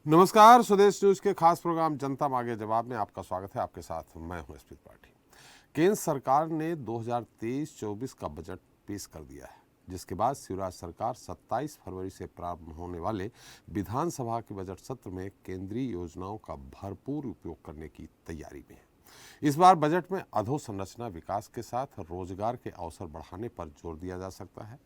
नमस्कार, स्वदेश न्यूज के खास प्रोग्राम जनता मांगे जवाब में आपका स्वागत है। आपके साथ मैं हूं स्मित पाठी। केंद्र सरकार ने 2023-24 का बजट पेश कर दिया है, जिसके बाद शिवराज सरकार 27 फरवरी से प्रारंभ होने वाले विधानसभा के बजट सत्र में केंद्रीय योजनाओं का भरपूर उपयोग करने की तैयारी में है। इस बार बजट में अधोसंरचना विकास के साथ रोजगार के अवसर बढ़ाने पर जोर दिया जा सकता है।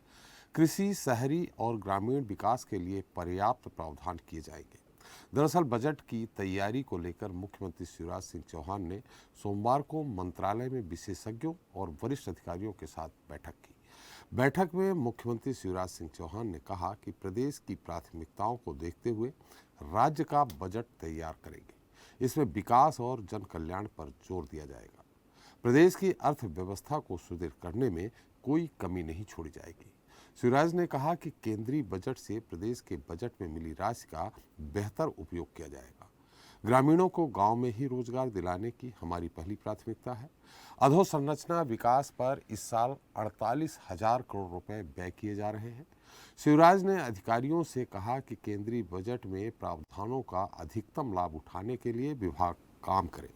कृषि, शहरी और ग्रामीण विकास के लिए पर्याप्त प्रावधान किए जाएंगे। दरअसल बजट की तैयारी को लेकर मुख्यमंत्री शिवराज सिंह चौहान ने सोमवार को मंत्रालय में विशेषज्ञों और वरिष्ठ अधिकारियों के साथ बैठक की। बैठक में मुख्यमंत्री शिवराज सिंह चौहान ने कहा कि प्रदेश की प्राथमिकताओं को देखते हुए राज्य का बजट तैयार करेंगे। इसमें विकास और जन कल्याण पर जोर दिया जाएगा। प्रदेश की अर्थव्यवस्था को सुदृढ़ करने में कोई कमी नहीं छोड़ी जाएगी। शिवराज ने कहा कि केंद्रीय बजट से प्रदेश के बजट में मिली राशि का बेहतर उपयोग किया जाएगा। ग्रामीणों को गांव में ही रोजगार दिलाने की हमारी पहली प्राथमिकता है। अधोसंरचना विकास पर इस साल 48,000 करोड़ रुपए व्यय किए जा रहे हैं। शिवराज ने अधिकारियों से कहा कि केंद्रीय बजट में प्रावधानों का अधिकतम लाभ उठाने के लिए विभाग काम करे।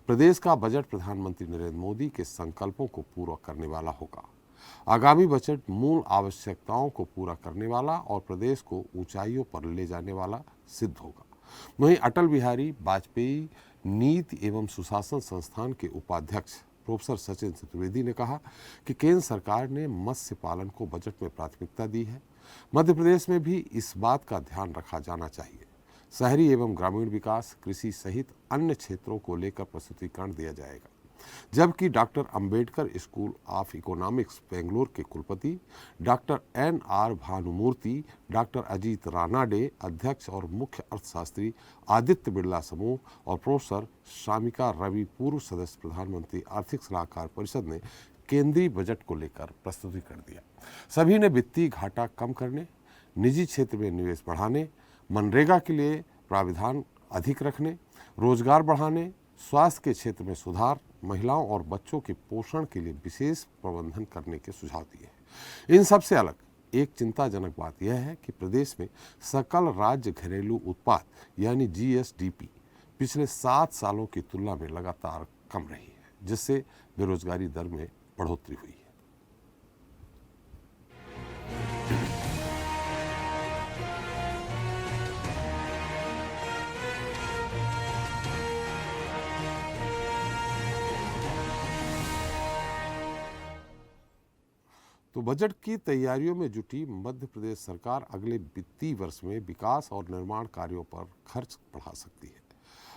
प्रदेश का बजट प्रधानमंत्री नरेंद्र मोदी के संकल्पों को पूरा करने वाला होगा। आगामी बजट मूल आवश्यकताओं को पूरा करने वाला और प्रदेश को ऊंचाइयों पर ले जाने वाला सिद्ध होगा। वहीं अटल बिहारी वाजपेयी नीति एवं सुशासन संस्थान के उपाध्यक्ष प्रोफेसर सचिन चतुर्वेदी ने कहा कि केंद्र सरकार ने मत्स्य पालन को बजट में प्राथमिकता दी है। मध्य प्रदेश में भी इस बात का ध्यान रखा जाना चाहिए। शहरी एवं ग्रामीण विकास, कृषि सहित अन्य क्षेत्रों को लेकर प्रस्तुतिकरण दिया जाएगा। जबकि doctor Ambedkar school of economics Bangalore के कुलपति doctor NR Bhanumurthy, doctor Ajit Ranade अध्यक्ष और मुख्य अर्थशास्त्री आदित्य बिरला समूह और प्रोफेसर शामिका रवि पूर्व सदस्य प्रधानमंत्री आर्थिक सलाहकार परिषद ने केंद्रीय बजट को लेकर प्रस्तुतिकरण दिया। सभी ने वित्तीय घाटा कम करने, निजी क्षेत्र में निवेश बढ़ाने, मनरेगा के लिए प्राविधान अधिक रखने, रोजगार बढ़ाने, स्वास्थ्य के क्षेत्र में सुधार, महिलाओं और बच्चों के पोषण के लिए विशेष प्रबंधन करने के सुझाव दिए हैं। इन सबसे अलग एक चिंताजनक बात यह है कि प्रदेश में सकल राज्य घरेलू उत्पाद यानी GSDP पिछले 7 सालों की तुलना में लगातार कम रही है, जिससे बेरोजगारी दर में बढ़ोतरी हुई है। तो बजट की तैयारियों में जुटी मध्य प्रदेश सरकार अगले वित्तीय वर्ष में विकास और निर्माण कार्यों पर खर्च बढ़ा सकती है।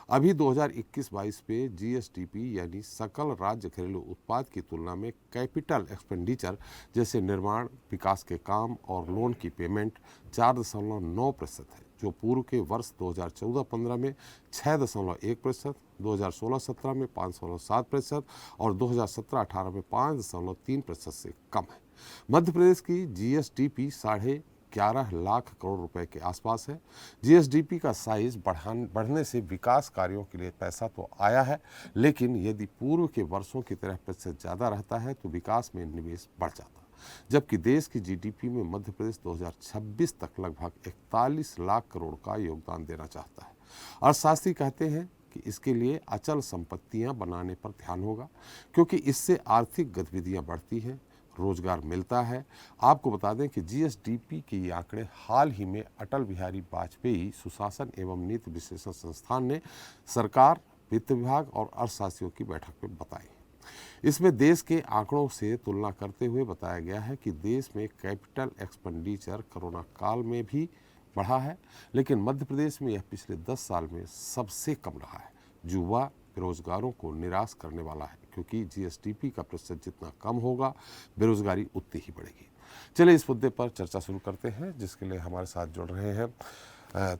अभी 2021-22 पे GSDP यानी सकल राज्य घरेलू उत्पाद की तुलना में कैपिटल एक्सपेंडिचर जैसे निर्माण, विकास के काम और लोन की पेमेंट 4.9% है, जो पूर्व के वर्ष 2014-15 में 6.1%, 2016-17 में 5.7% और 2017-18 में 5.3% से कम है। मध्य प्रदेश की GSDP 11.5 लाख करोड़ रुपए के आसपास है। GSDP का साइज बढ़ने से विकास कार्यों के लिए पैसा तो आया है, लेकिन यदि पूर्व के वर्षों की तरह प्रतिशत ज़्यादा रहता है तो विकास में निवेश बढ़ जाता। जबकि देश की GDP में मध्य प्रदेश 2026 तक लगभग 41 लाख करोड़ का योगदान देना चाहता है। अर्थशास्त्री कहते हैं कि इसके लिए अचल संपत्तियां बनाने पर ध्यान होगा, क्योंकि इससे आर्थिक गतिविधियां बढ़ती हैं, रोजगार मिलता है। आपको बता दें कि GSDP के ये आंकड़े हाल ही में अटल बिहारी वाजपेयी सुशासन एवं नीति विश्लेषण संस्थान ने सरकार, वित्त विभाग और अर्थशास्त्रियों की बैठक में बताए। इसमें देश के आंकड़ों से तुलना करते हुए बताया गया है कि देश में कैपिटल एक्सपेंडिचर कोरोना काल में भी बढ़ा है, लेकिन मध्य प्रदेश में यह पिछले 10 साल में सबसे कम रहा है। युवा बेरोजगारों को निराश करने वाला है, क्योंकि GSDP का प्रतिशत जितना कम होगा बेरोजगारी उतनी ही बढ़ेगी। चलिए इस मुद्दे पर चर्चा शुरू करते हैं, जिसके लिए हमारे साथ जुड़ रहे हैं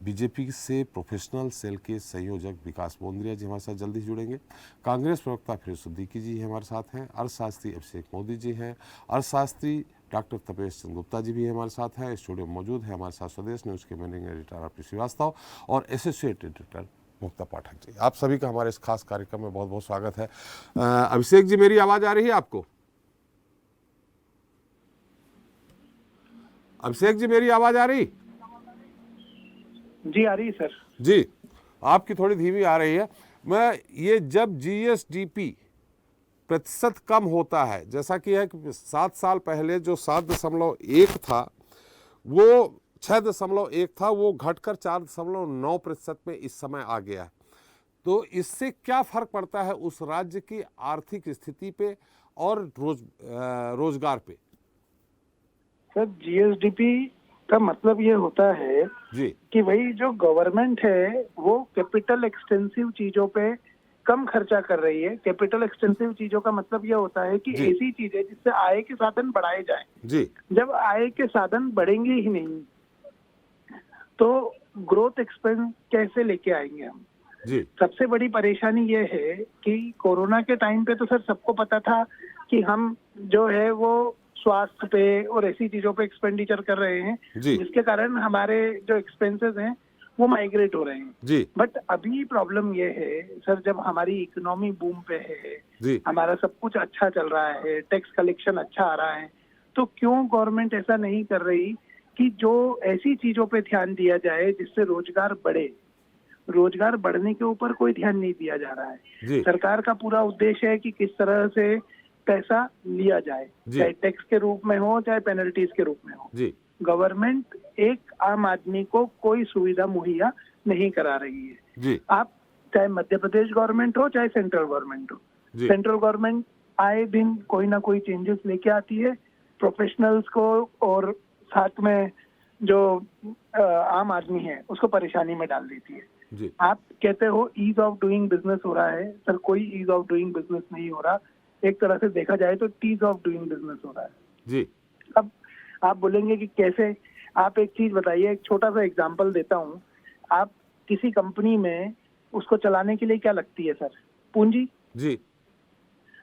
बीजेपी से प्रोफेशनल सेल के संयोजक विकास बोंद्रिया जी हमारे साथ जल्दी ही जुड़ेंगे। कांग्रेस प्रवक्ता फिरोज सिद्दीकी जी हमारे साथ हैं। अर्थशास्त्री अभिषेक मोदी जी हैं। अर्थशास्त्री डॉक्टर तपेश चंद्र गुप्ता जी भी हमारे साथ हैं। स्टूडियो में मौजूद है हमारे साथ स्वदेश न्यूज़ के मैनेजिंग एडिटर आरपी श्रीवास्तव और एसोसिएट एडिटर मुक्ता पाठक जी। आप सभी का हमारे इस खास कार्यक्रम में बहुत बहुत स्वागत है। अभिषेक जी, मेरी आवाज़ आ रही है आपको? अभिषेक जी, मेरी आवाज़ आ रही? जी आ रही है सर। जी, आपकी थोड़ी धीमी आ रही है। मैं ये जब जीएसडीपी प्रतिशत कम होता है, जैसा कि है कि 7 साल पहले जो 7.1 था वो 6.1 था, वो घटकर 4.9% में इस समय आ गया है। तो इससे क्या फर्क पड़ता है उस राज्य की आर्थिक स्थिति पे और रोजगार पे? सर जीएसडीपी का मतलब ये होता है जी कि भाई जो गवर्नमेंट है वो कैपिटल एक्सटेंसिव चीजों पे कम खर्चा कर रही है। कैपिटल एक्सटेंसिव चीजों का मतलब ये होता है कि जी ऐसी चीजें जिससे आय के साधन बढ़ाए जाएं। जी जब आय के साधन बढ़ेंगे ही नहीं तो ग्रोथ एक्सपेंस कैसे लेके आएंगे हम? जी सबसे बड़ी परेशानी ये है कि कोरोना के टाइम पे तो सर सबको पता था कि हम जो है वो स्वास्थ्य पे और ऐसी चीजों पे एक्सपेंडिचर कर रहे हैं, जी जिसके कारण हमारे जो एक्सपेंसेस हैं वो माइग्रेट हो रहे हैं। जी बट अभी प्रॉब्लम ये है सर, जब हमारी इकोनॉमी बूम पे है, जी हमारा सब कुछ अच्छा चल रहा है, टैक्स कलेक्शन अच्छा आ रहा है, तो क्यों गवर्नमेंट ऐसा नहीं कर रही कि जो ऐसी चीजों पे ध्यान दिया जाए जिससे रोजगार बढ़े? रोजगार बढ़ने के ऊपर कोई ध्यान नहीं दिया जा रहा है। जी सरकार का पूरा उद्देश्य है कि किस तरह से पैसा लिया जाए, जी चाहे टैक्स के रूप में हो चाहे पेनल्टीज के रूप में हो। जी गवर्नमेंट एक आम आदमी को कोई सुविधा मुहैया नहीं करा रही है। जी आप चाहे मध्य प्रदेश गवर्नमेंट हो चाहे सेंट्रल गवर्नमेंट हो, जी सेंट्रल गवर्नमेंट आए दिन कोई ना कोई चेंजेस लेके आती है प्रोफेशनल्स को, और साथ में जो आम आदमी है उसको परेशानी में डाल देती है। जी आप कहते हो ईज ऑफ डूइंग बिजनेस हो रहा है, सर कोई ईज ऑफ डूइंग बिजनेस नहीं हो रहा। एक तरह से देखा जाए तो टीज ऑफ डूइंग बिजनेस हो रहा है। जी अब आप बोलेंगे कि कैसे? आप एक चीज बताइए, एक छोटा सा एग्जांपल देता हूँ। आप किसी कंपनी में उसको चलाने के लिए क्या लगती है सर? पूंजी। जी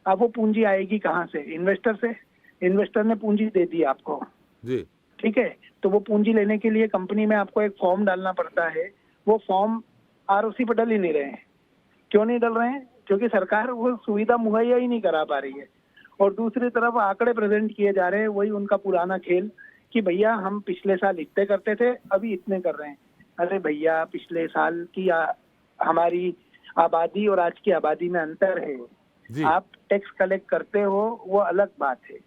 अब वो पूंजी आएगी कहाँ से? इन्वेस्टर से। इन्वेस्टर ने पूंजी दे दी आपको, जी ठीक है, तो वो पूंजी लेने के लिए कंपनी में आपको एक फॉर्म डालना पड़ता है। वो फॉर्म आरओसी पर डल ही नहीं रहे हैं। क्यों नहीं डल रहे हैं? क्योंकि सरकार वो सुविधा मुहैया ही नहीं करा पा रही है। और दूसरी तरफ आंकड़े प्रेजेंट किए जा रहे हैं, वही उनका पुराना खेल कि भैया हम पिछले साल इतने करते थे अभी इतने कर रहे हैं। अरे भैया, पिछले साल की हमारी आबादी और आज की आबादी में अंतर है। जी आप टैक्स कलेक्ट करते हो वो अलग बात है,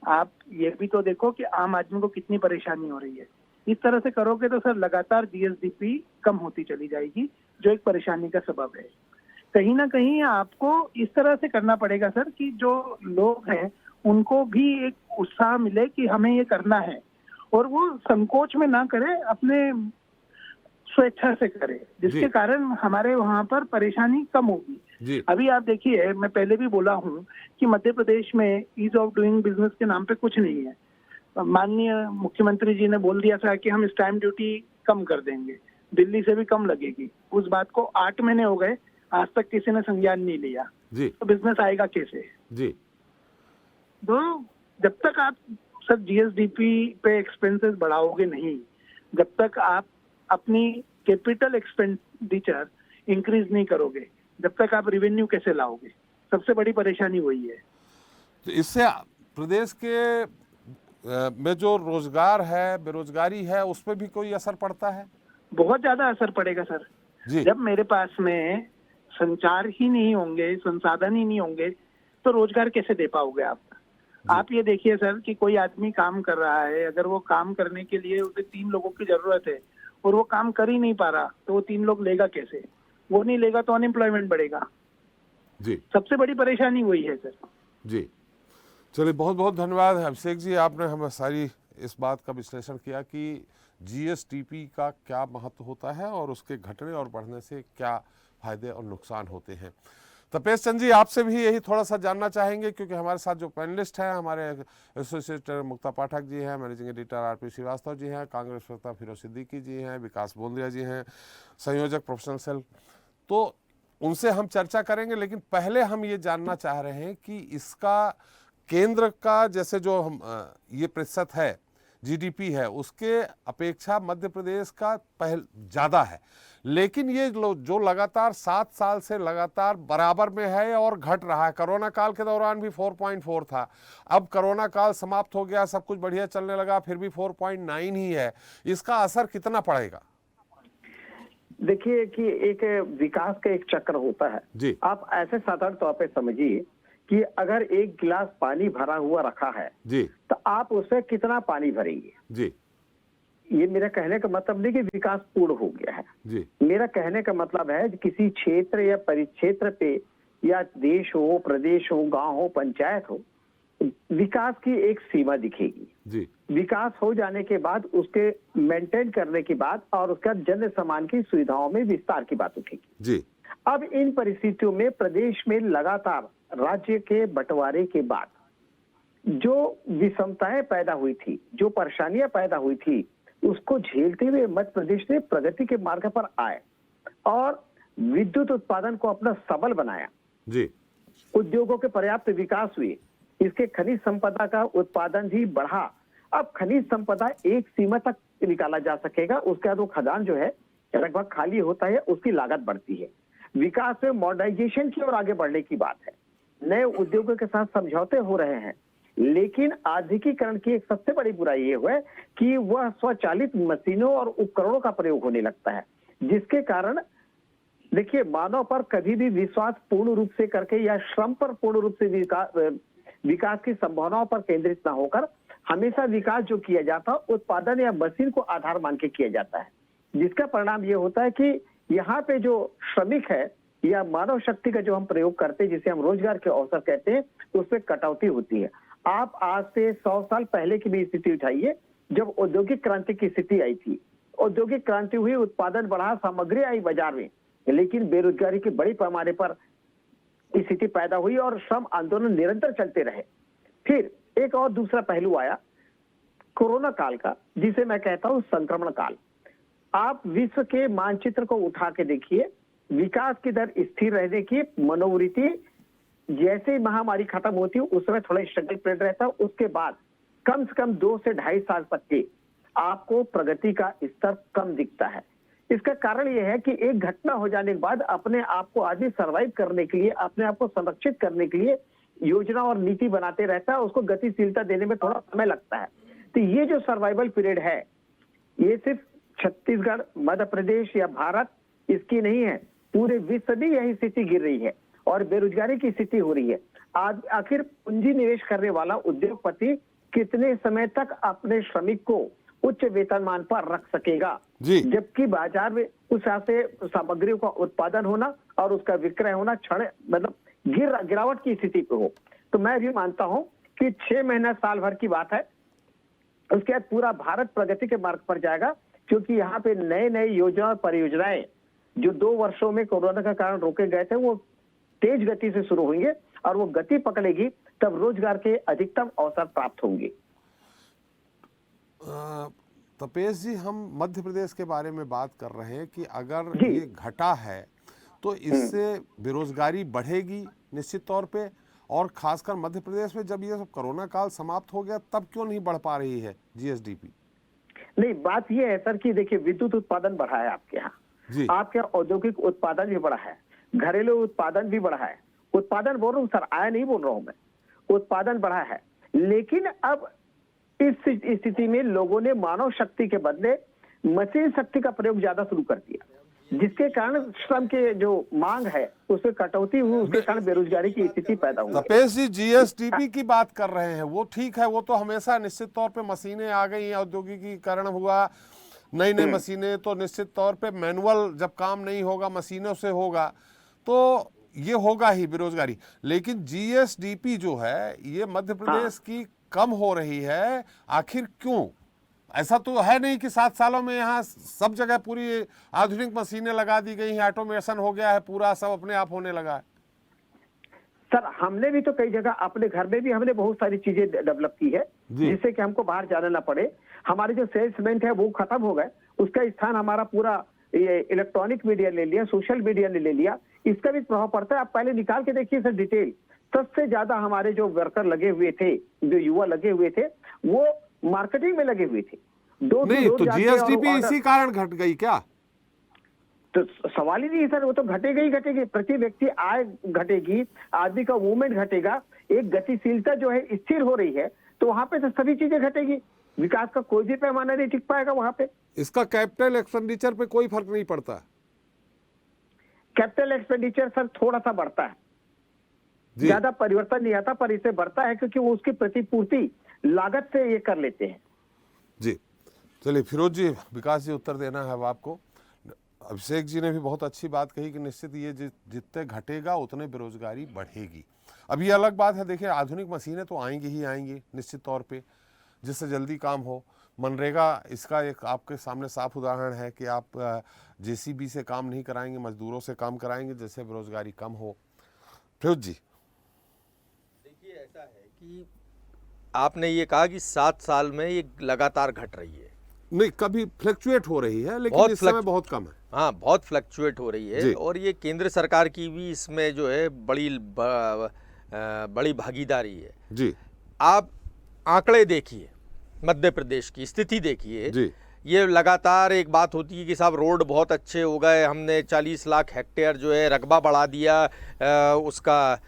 आप ये भी तो देखो कि आम आदमी को कितनी परेशानी हो रही है। इस तरह से करोगे तो सर लगातार जीएसडीपी कम होती चली जाएगी, जो एक परेशानी का सबब है। कहीं ना कहीं आपको इस तरह से करना पड़ेगा सर कि जो लोग हैं उनको भी एक उत्साह मिले कि हमें ये करना है, और वो संकोच में ना करे, अपने स्वेच्छा से करे, जिसके जी कारण हमारे वहां पर परेशानी कम होगी। जी अभी आप देखिए, मैं पहले भी बोला हूँ कि मध्य प्रदेश में ईज ऑफ डूइंग बिजनेस के नाम पे कुछ नहीं है। माननीय मुख्यमंत्री जी ने बोल दिया था कि हम स्टैम्प ड्यूटी कम कर देंगे, दिल्ली से भी कम लगेगी। उस बात को 8 महीने हो गए, आज तक किसी ने संज्ञान नहीं लिया। जी तो बिजनेस आएगा कैसे? जी तो जब तक आप सर जीएसडीपी पे एक्सपेंसेस बढ़ाओगे नहीं, जब तक आप अपनी कैपिटल एक्सपेंडिचर इंक्रीज नहीं करोगे, जब तक आप रेवेन्यू कैसे लाओगे? सबसे बड़ी परेशानी वही है। तो इससे प्रदेश के में जो रोजगार है, बेरोजगारी है, उस पर भी कोई असर पड़ता है? बहुत ज्यादा असर पड़ेगा सर। जी जब मेरे पास में संचार ही नहीं होंगे, संसाधन ही नहीं होंगे, तो रोजगार कैसे दे पाओगे आप? जी आप ये देखिए सर कि कोई आदमी काम कर रहा है, अगर वो काम करने के लिए उसे 3 लोगों की जरूरत है और वो काम कर ही नहीं पा रहा, तो वो 3 लोग लेगा कैसे? वो नहीं लेगा तो अनएम्प्लॉयमेंट बढ़ेगा। जी सबसे बड़ी परेशानी वही है सर। जी चलिए, बहुत बहुत धन्यवाद अभिषेक जी, आपने हमें सारी इस बात का विश्लेषण किया कि जीएसटीपी का क्या महत्व होता है और उसके घटने और बढ़ने से क्या फायदे और नुकसान होते हैं। तपेश चंद जी, आपसे भी यही थोड़ा सा जानना चाहेंगे, क्योंकि हमारे साथ जो पैनलिस्ट हैं, हमारे एसोसिएट मुक्ता पाठक जी हैं, managing editor RP Srivastava ji हैं, कांग्रेस प्रवक्ता फिरोज सिद्दीकी जी हैं, विकास बोंदिया जी हैं, संयोजक प्रोफेशनल सेल, तो उनसे हम चर्चा करेंगे। लेकिन पहले हम ये जानना चाह रहे हैं कि इसका केंद्र का जैसे जो हम ये प्रतिशत है जीडीपी है, उसके अपेक्षा मध्य प्रदेश का ज़्यादा है, लेकिन ये जो लगातार 7 साल से लगातार बराबर में है और घट रहा है। कोरोना काल के दौरान भी 4.4 था, अब कोरोना काल समाप्त हो गया, सब कुछ बढ़िया चलने लगा, फिर भी 4.9 ही है। इसका असर कितना पड़ेगा? देखिए कि एक विकास का एक चक्र होता है। जी आप ऐसे साधारण तौर पे समझिए कि अगर एक गिलास पानी भरा हुआ रखा है जी तो आप उसमें कितना पानी भरेंगे। जी ये मेरा कहने का मतलब नहीं कि विकास पूर्ण हो गया है। जी मेरा कहने का मतलब है कि किसी क्षेत्र या परिक्षेत्र पे या देश हो, प्रदेश हो, गांव हो, पंचायत हो, विकास की एक सीमा दिखेगी। जी विकास हो जाने के बाद उसके मेंटेन करने के बाद और उसका जन सामान की सुविधाओं में विस्तार की बात उठेगी। जी अब इन परिस्थितियों में प्रदेश में लगातार राज्य के बंटवारे के बाद जो विषमताएं पैदा हुई थी, जो परेशानियां पैदा हुई थी, उसको झेलते हुए मध्य प्रदेश ने प्रगति के मार्ग पर आए और विद्युत उत्पादन को अपना सबल बनाया। जी उद्योगों के पर्याप्त विकास हुए, इसके खनिज संपदा का उत्पादन भी बढ़ा। अब खनिज संपदा एक सीमा तक निकाला जा सकेगा, उसके बाद वो खदान जो है लगभग खाली होता है, उसकी लागत बढ़ती है। विकास में मॉडर्नाइजेशन की ओर आगे बढ़ने की बात है। नए उद्योगों के साथ समझौते हो रहे हैं, लेकिन आधुनिकीकरण की एक सबसे बड़ी बुराई ये है कि वह स्वचालित मशीनों और उपकरणों का प्रयोग होने लगता है, जिसके कारण देखिए मानव पर कभी भी विश्वास पूर्ण रूप से करके या श्रम पर पूर्ण रूप से विकास की संभावनाओं पर केंद्रित न होकर हमेशा विकास जो किया जाता है उत्पादन या मशीन को आधार मान के किया जाता है, जिसका परिणाम ये होता है कि यहाँ पे जो श्रमिक है या मानव शक्ति का जो हम प्रयोग करते हैं, जिसे हम रोजगार के अवसर कहते हैं, उसमें कटौती होती है। आप आज से 100 साल पहले की भी स्थिति उठाइए, जब औद्योगिक क्रांति की स्थिति आई थी। औद्योगिक क्रांति हुई, उत्पादन बढ़ा, सामग्री आई बाजार में, लेकिन बेरोजगारी के बड़े पैमाने पर स्थिति पैदा हुई और श्रम आंदोलन निरंतर चलते रहे। फिर एक और दूसरा पहलू आया कोरोना काल का, जिसे मैं कहता हूं संक्रमण काल। आप विश्व के मानचित्र को उठा के देखिए, विकास की दर स्थिर रहने की मनोवृत्ति जैसे ही महामारी खत्म होती है उस समय थोड़ा स्ट्रगल पीरियड रहता है, उसके बाद कम से कम 2 से 2.5 साल तक के आपको प्रगति का स्तर कम दिखता है। इसका कारण यह है कि एक घटना हो जाने के बाद अपने आप को आदमी सर्वाइव करने के लिए, अपने आप को संरक्षित करने के लिए योजना और नीति बनाते रहता है, उसको गतिशीलता देने में थोड़ा समय लगता है। तो ये जो सर्वाइवल पीरियड है, ये सिर्फ छत्तीसगढ़, मध्य प्रदेश या भारत इसकी नहीं है, पूरे विश्व में यही स्थिति गिर रही है और बेरोजगारी की स्थिति हो रही है। आज आखिर पूंजी निवेश करने वाला उद्योगपति कितने समय तक अपने श्रमिक को उच्च वेतनमान पर रख सकेगा, जबकि बाजार में उस से सामग्रियों का उत्पादन होना और उसका विक्रय होना क्षण मतलब गिरावट की स्थिति पे हो। तो मैं भी मानता हूं कि 6 महीना साल भर की बात है, उसके बाद पूरा भारत प्रगति के मार्ग पर जाएगा, क्योंकि यहाँ पे नए नए योजना और परियोजनाएं जो 2 वर्षों में कोरोना के कारण रोके गए थे, वो तेज गति से शुरू होंगे और वो गति पकड़ेगी, तब रोजगार के अधिकतम अवसर प्राप्त होंगे। तपेश जी, हम मध्य प्रदेश के बारे में बात कर रहे हैं कि अगर ये घटा है तो इससे बेरोजगारी बढ़ेगी निश्चित तौर पे, और खासकर मध्य प्रदेश में जब ये सब कोरोना काल समाप्त हो गया तब क्यों नहीं बढ़ पा रही है जीएसडीपी? नहीं, बात ये है सर कि देखिए विद्युत उत्पादन बढ़ा है आपके यहाँ, आपके औद्योगिक उत्पादन भी बढ़ा है, घरेलू उत्पादन भी बढ़ा है। उत्पादन बोल रहा हूँ सर, आया नहीं बोल रहा हूँ मैं, उत्पादन बढ़ा है। लेकिन अब इस स्थिति में लोगों ने मानव शक्ति के बदले मशीन शक्ति का प्रयोग ज्यादा शुरू कर दिया, जिसके कारण श्रम के जो मांग है उसमें कटौती हुई, उसके कारण बेरोजगारी की स्थिति पैदा हुई। तपेश जी, जीएसडीपी की बात कर रहे हैं, वो ठीक है, वो तो हमेशा निश्चित तौर पे मशीनें आ गई, औद्योगिकीकरण हुआ, नई नई मशीनें, तो निश्चित तौर पे मैनुअल जब काम नहीं होगा मशीनों से होगा तो ये होगा ही बेरोजगारी। लेकिन जीएसडीपी जो है ये मध्य प्रदेश की कम हो रही है, आखिर क्यों? ऐसा तो है नहीं कि 7 सालों में यहाँ सब जगह पूरी आधुनिक मशीनें लगा दी गई हैं, ऑटोमेशन हो गया है, पूरा सब अपने आप होने लगा है। सर हमने भी तो कई जगह अपने घर में भी हमने बहुत सारी चीजें डेवलप की है, जिससे कि हमको बाहर जाना ना पड़े। हमारे जो सेल्समैन है वो खत्म हो गए, उसका स्थान हमारा पूरा इलेक्ट्रॉनिक मीडिया ले लिया, सोशल मीडिया ने ले लिया, इसका भी प्रभाव पड़ता है। आप पहले निकाल के देखिए सर डिटेल, सबसे ज्यादा हमारे जो वर्कर लगे हुए थे, जो युवा लगे हुए थे, वो मार्केटिंग में लगे हुए थे। नहीं तो जीएसडीपी इसी कारण घट गई क्या? तो सवाल ही नहीं है सर, वो तो घटेगी ही घटेगी। प्रति व्यक्ति आय घटेगी, आदमी का मूवमेंट घटेगा, एक गतिशीलता जो है स्थिर हो रही है, तो वहां पे तो सभी चीजें घटेगी, विकास का कोई भी पैमाना नहीं टिक पाएगा वहां पे। इसका कैपिटल एक्सपेंडिचर पे कोई फर्क नहीं पड़ता। कैपिटल एक्सपेंडिचर सर थोड़ा सा बढ़ता है, जी ज्यादा परिवर्तन नहीं आता, पर इससे बढ़ता है क्योंकि वो उसकी प्रतिपूर्ति लागत से ये कर लेते हैं। जी। चलिए फिरोज जी, विकास जी उत्तर देना है अब आपको। अभिषेक जी ने भी बहुत अच्छी बात कही कि निश्चित ये जितने घटेगा उतने बेरोजगारी बढ़ेगी। अब ये अलग बात है, देखिए आधुनिक मशीनें तो आएंगी ही आएंगी निश्चित तौर पे, जिससे जल्दी काम हो। मनरेगा इसका एक आपके सामने साफ उदाहरण है कि आप जेसीबी से काम नहीं कराएंगे, मजदूरों से काम कराएंगे, जिससे बेरोजगारी कम हो। फिरोज जी, देखिए ऐसा है कि आपने ये कहा कि 7 साल में ये लगातार घट रही है। नहीं कभी फ्लक्चुएट हो रही है, लेकिन बहुत इस समय बहुत कम है। हाँ, बहुत फ्लक्चुएट हो रही जी। है और ये केंद्र सरकार की भी इसमें जो है बड़ी भागीदारी है। जी आप आंकड़े देखिए, मध्य प्रदेश की स्थिति देखिए। जी ये लगातार एक बात होती है कि साहब रोड बहुत अच्छे हो गए, हमने 40 लाख हेक्टेयर जो है रकबा बढ़ा दिया उसका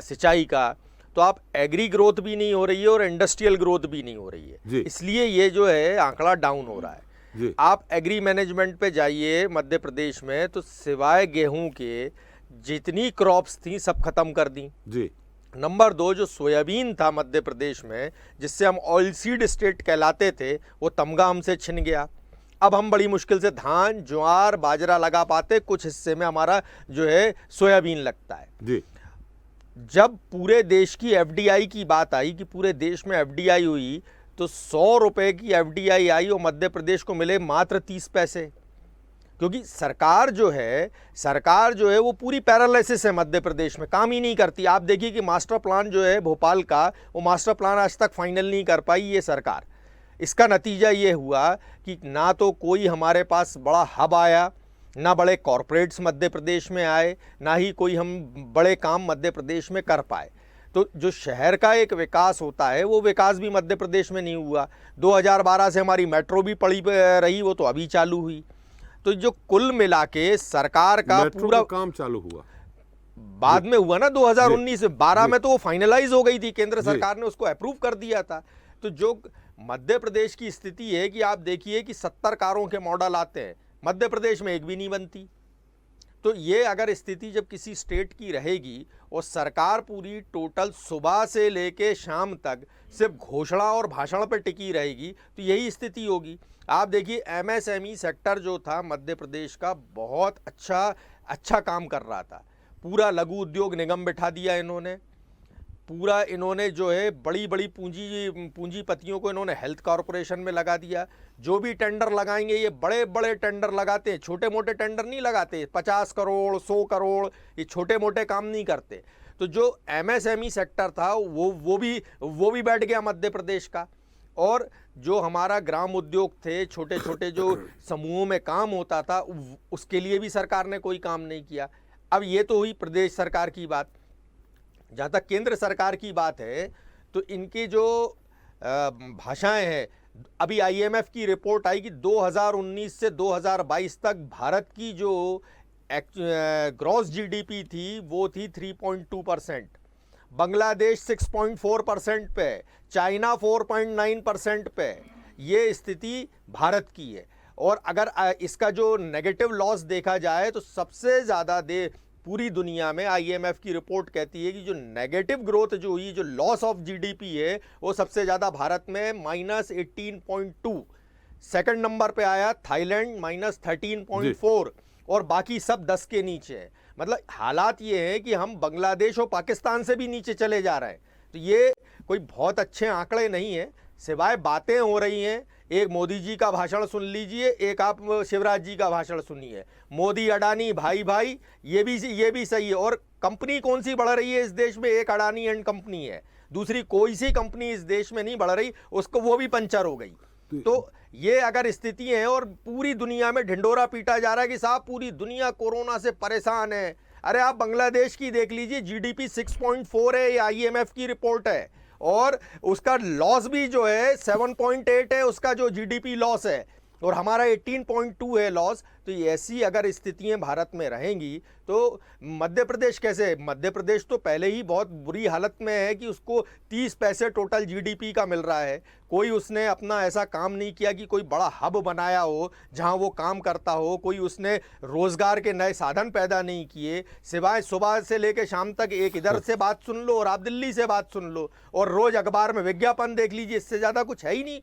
सिंचाई का, तो आप एग्री ग्रोथ भी नहीं हो रही है और इंडस्ट्रियल ग्रोथ भी नहीं हो रही जी। है, इसलिए ये जो है आंकड़ा डाउन हो रहा है। जी आप एग्री मैनेजमेंट पे जाइए मध्य प्रदेश में, तो सिवाय गेहूं के जितनी क्रॉप्स थी सब खत्म कर दी। जी नंबर 2, जो सोयाबीन था मध्य प्रदेश में, जिससे हम ऑयल सीड स्टेट कहलाते थे, वो तमगा हमसे छिन गया। अब हम बड़ी मुश्किल से धान, ज्वार, बाजरा लगा पाते, कुछ हिस्से में हमारा जो है सोयाबीन लगता है। जी जब पूरे देश की एफडीआई की बात आई कि पूरे देश में एफडीआई हुई, तो 100 रुपए की एफडीआई आई और मध्य प्रदेश को मिले मात्र 30 पैसे, क्योंकि सरकार जो है वो पूरी पैरालिसिस है मध्य प्रदेश में, काम ही नहीं करती। आप देखिए कि मास्टर प्लान जो है भोपाल का, वो मास्टर प्लान आज तक फाइनल नहीं कर पाई ये सरकार। इसका नतीजा ये हुआ कि ना तो कोई हमारे पास बड़ा हब आया, ना बड़े कॉरपोरेट्स मध्य प्रदेश में आए, ना ही कोई हम बड़े काम मध्य प्रदेश में कर पाए। तो जो शहर का एक विकास होता है वो विकास भी मध्य प्रदेश में नहीं हुआ। 2012 से हमारी मेट्रो भी पड़ी रही, वो तो अभी चालू हुई। तो जो कुल मिला के सरकार का मेट्रो पूरा का काम चालू हुआ, बाद में हुआ ना 2019 से 12 जी। में, तो वो फाइनलाइज हो गई थी, केंद्र जी। सरकार ने उसको अप्रूव कर दिया था। तो जो मध्य प्रदेश की स्थिति है कि आप देखिए कि 70 कारों के मॉडल आते हैं, मध्य प्रदेश में एक भी नहीं बनती। तो ये अगर स्थिति जब किसी स्टेट की रहेगी और सरकार पूरी टोटल सुबह से लेके शाम तक सिर्फ घोषणा और भाषण पर टिकी रहेगी, तो यही स्थिति होगी। आप देखिए एमएसएमई सेक्टर जो था मध्य प्रदेश का, बहुत अच्छा काम कर रहा था। पूरा लघु उद्योग निगम बिठा दिया इन्होंने, पूरा इन्होंने जो है बड़ी बड़ी पूंजीपतियों को इन्होंने हेल्थ कॉरपोरेशन में लगा दिया। जो भी टेंडर लगाएंगे ये बड़े बड़े टेंडर लगाते हैं, छोटे मोटे टेंडर नहीं लगाते। 50 करोड़ 100 करोड़ ये छोटे मोटे काम नहीं करते। तो जो एमएसएमई सेक्टर था वो भी बैठ गया मध्य प्रदेश का। और जो हमारा ग्राम उद्योग थे, छोटे छोटे जो समूहों में काम होता था, उसके लिए भी सरकार ने कोई काम नहीं किया। अब ये तो हुई प्रदेश सरकार की बात। जहाँ तक केंद्र सरकार की बात है, तो इनके जो भाषाएं हैं, अभी आईएमएफ की रिपोर्ट आई कि 2019 से 2022 तक भारत की जो ग्रॉस जीडीपी थी वो थी 3.2%, बांग्लादेश 6.4% पे, चाइना 4.9% पे। ये स्थिति भारत की है। और अगर इसका जो नेगेटिव लॉस देखा जाए तो सबसे ज़्यादा पूरी दुनिया में आईएमएफ की रिपोर्ट कहती है कि जो नेगेटिव ग्रोथ जो हुई, जो लॉस ऑफ जीडीपी है, वो सबसे ज़्यादा भारत में -18.2। सेकंड नंबर पे आया थाईलैंड -13.4 और बाकी सब 10 के नीचे है। मतलब हालात ये हैं कि हम बांग्लादेश और पाकिस्तान से भी नीचे चले जा रहे हैं। तो ये कोई बहुत अच्छे आंकड़े नहीं है, सिवाय बातें हो रही हैं। एक मोदी जी का भाषण सुन लीजिए, एक आप शिवराज जी का भाषण सुनिए। मोदी अडानी भाई भाई, ये भी सही है। और कंपनी कौन सी बढ़ रही है इस देश में? एक अडानी एंड कंपनी है, दूसरी कोई सी कंपनी इस देश में नहीं बढ़ रही, उसको वो भी पंचर हो गई। तो ये अगर स्थिति है और पूरी दुनिया में ढिंडोरा पीटा जा रहा है कि साहब पूरी दुनिया कोरोना से परेशान है। अरे आप बांग्लादेश की देख लीजिए, जीडीपी 6.4 है, ये आईएमएफ की रिपोर्ट है। और उसका लॉस भी जो है 7.8 है, उसका जो जीडीपी लॉस है। और हमारा 18.2 है लॉस। तो ऐसी अगर स्थितियां भारत में रहेंगी तो मध्य प्रदेश कैसे, मध्य प्रदेश तो पहले ही बहुत बुरी हालत में है कि उसको 30 पैसे टोटल जीडीपी का मिल रहा है। कोई उसने अपना ऐसा काम नहीं किया कि कोई बड़ा हब बनाया हो जहां वो काम करता हो, कोई उसने रोजगार के नए साधन पैदा नहीं किए, सिवाय सुबह से लेकर शाम तक एक इधर से बात सुन लो और आप दिल्ली से बात सुन लो और रोज अखबार में विज्ञापन देख लीजिए, इससे ज्यादा कुछ है ही नहीं।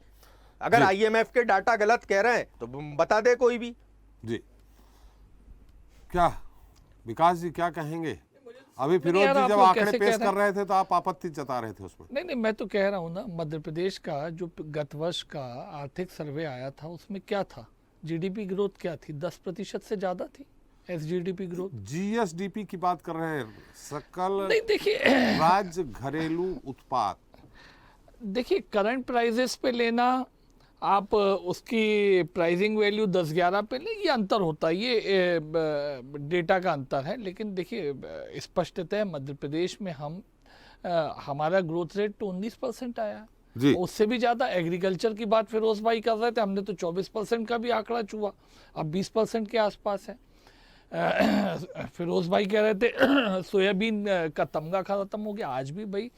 अगर आईएमएफ के डाटा गलत कह रहे हैं तो बता दे कोई भी। जी, क्या विकास जी क्या कहेंगे? अभी फिरोज जी जब आंकड़े पेश कर रहे थे तो आप आपत्ति जता रहे थे उसमें। नहीं, मैं तो कह रहा हूँ ना, मध्य प्रदेश का जो गत वर्ष का आर्थिक सर्वे आया था उसमें क्या था, जीडीपी ग्रोथ क्या थी, 10% से ज्यादा थी एसजीडीपी ग्रोथ। जीएसडीपी की बात कर रहे हैं, सकल नहीं देखिए, राज्य घरेलू उत्पाद। देखिए करंट प्राइजेस पे लेना, आप उसकी प्राइसिंग वैल्यू 10-11 पे ले, ये अंतर होता है, ये डेटा का अंतर है। लेकिन देखिए स्पष्टतः मध्य प्रदेश में हमारा ग्रोथ रेट तो 19% आया जी। उससे भी ज्यादा। एग्रीकल्चर की बात फिरोज भाई कर रहे थे, हमने तो 24% का भी आंकड़ा छुआ, अब 20% के आसपास है। फिरोज भाई कह रहे थे सोयाबीन का तमगा खत्म हो गया। आज भी भाई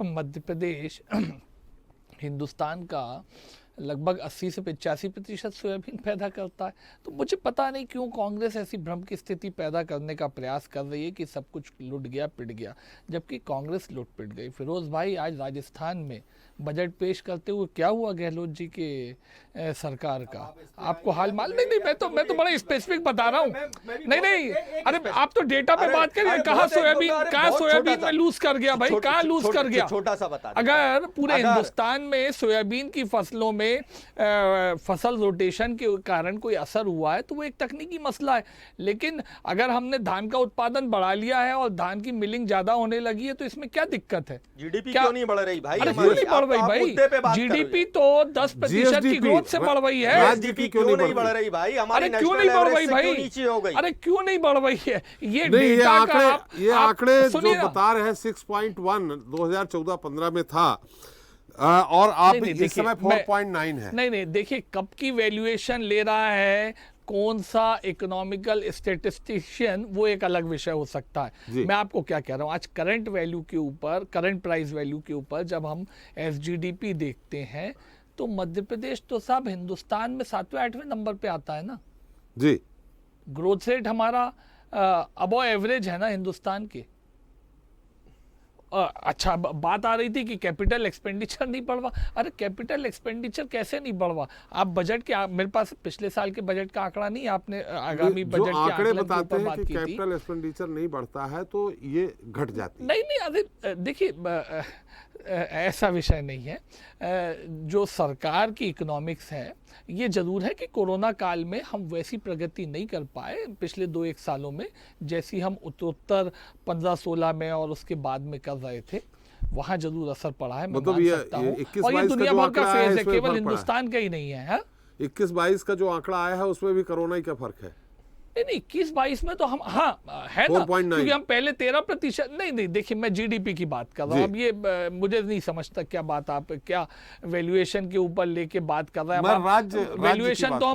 मध्य प्रदेश हिंदुस्तान का लगभग 80 से 85% सोयाबीन पैदा करता है। तो मुझे पता नहीं क्यों कांग्रेस ऐसी भ्रम की स्थिति पैदा करने का प्रयास कर रही है कि सब कुछ लुट गया पिट गया, जबकि कांग्रेस लुट पिट गई। फिरोज भाई आज राजस्थान में बजट पेश करते हुए क्या हुआ गहलोत जी के सरकार का, आपको हाल माल? नहीं, मैं तो बड़ा स्पेसिफिक बता रहा हूँ। नहीं, अरे आप तो डेटा पे बात करिए, कहाँ सोयाबीन में लूज कर गया भाई, कहाँ लूज कर गया? छोटा सा बता, अगर पूरे हिंदुस्तान में सोयाबीन की फसलों में फसल रोटेशन के कारण कोई असर हुआ है तो वो एक तकनीकी मसला है। लेकिन अगर हमने धान का उत्पादन बढ़ा लिया है और धान की मिलिंग ज्यादा होने लगी है तो इसमें क्या दिक्कत है? जीडीपी क्यों नहीं बढ़ रही भाई? अरे क्यों नहीं बढ़ रही भाई? जीडीपी तो 10% की ग्रोथ से बढ़ रही है। जीडीपी क्यों नहीं बढ़ रही भाई? हमारी अरे क्यों नहीं बढ़ रही भाई? नीचे हो गई। अरे क्यों नहीं बढ़ रही है? ये आंकड़े जो बता रहे हैं 6.1 2014-15 में था और आप इस समय 4.9 है। नहीं, देखिए कब की वैल्यूएशन ले रहा है कौन सा इकोनॉमिकल स्टैटिस्टिशियन, वो एक अलग विषय हो सकता है। मैं आपको क्या कह रहा हूँ, आज करंट वैल्यू के ऊपर, करंट प्राइस वैल्यू के ऊपर जब हम एसजीडीपी देखते हैं तो मध्य प्रदेश तो साहब हिंदुस्तान में 7वें-8वें नंबर पे आता है ना जी। ग्रोथ रेट हमारा अबव एवरेज है ना हिंदुस्तान के। अच्छा बात आ रही थी कि कैपिटल एक्सपेंडिचर नहीं बढ़वा। अरे कैपिटल एक्सपेंडिचर कैसे नहीं बढ़वा? आप बजट के, मेरे पास पिछले साल के बजट का आंकड़ा नहीं, आपने आगामी बजट के आंकड़े बताते हैं कि कैपिटल एक्सपेंडिचर नहीं बढ़ता है तो ये घट जाती है। नहीं, अरे देखिए ऐसा विषय नहीं है। जो सरकार की इकोनॉमिक्स है, ये जरूर है कि कोरोना काल में हम वैसी प्रगति नहीं कर पाए पिछले 2-1 सालों में जैसी हम उत्तर 15-16 में और उसके बाद में कर रहे थे। वहां जरूर असर पड़ा है, मैं मान सकता हूं। और ये दुनिया भर का फेज है, केवल हिंदुस्तान का ही नहीं है। 21-22 का जो आंकड़ा आया है उसमें भी कोरोना ही का फर्क है। नहीं 21-22 में तो हम है ना, क्योंकि हम पहले 13%। नहीं देखिए मैं जीडीपी की बात कर रहा हूँ। अब ये मुझे नहीं समझता क्या बात, आप क्या वैल्यूएशन के ऊपर लेके बात कर रहे हैं। वैल्यूएशन तो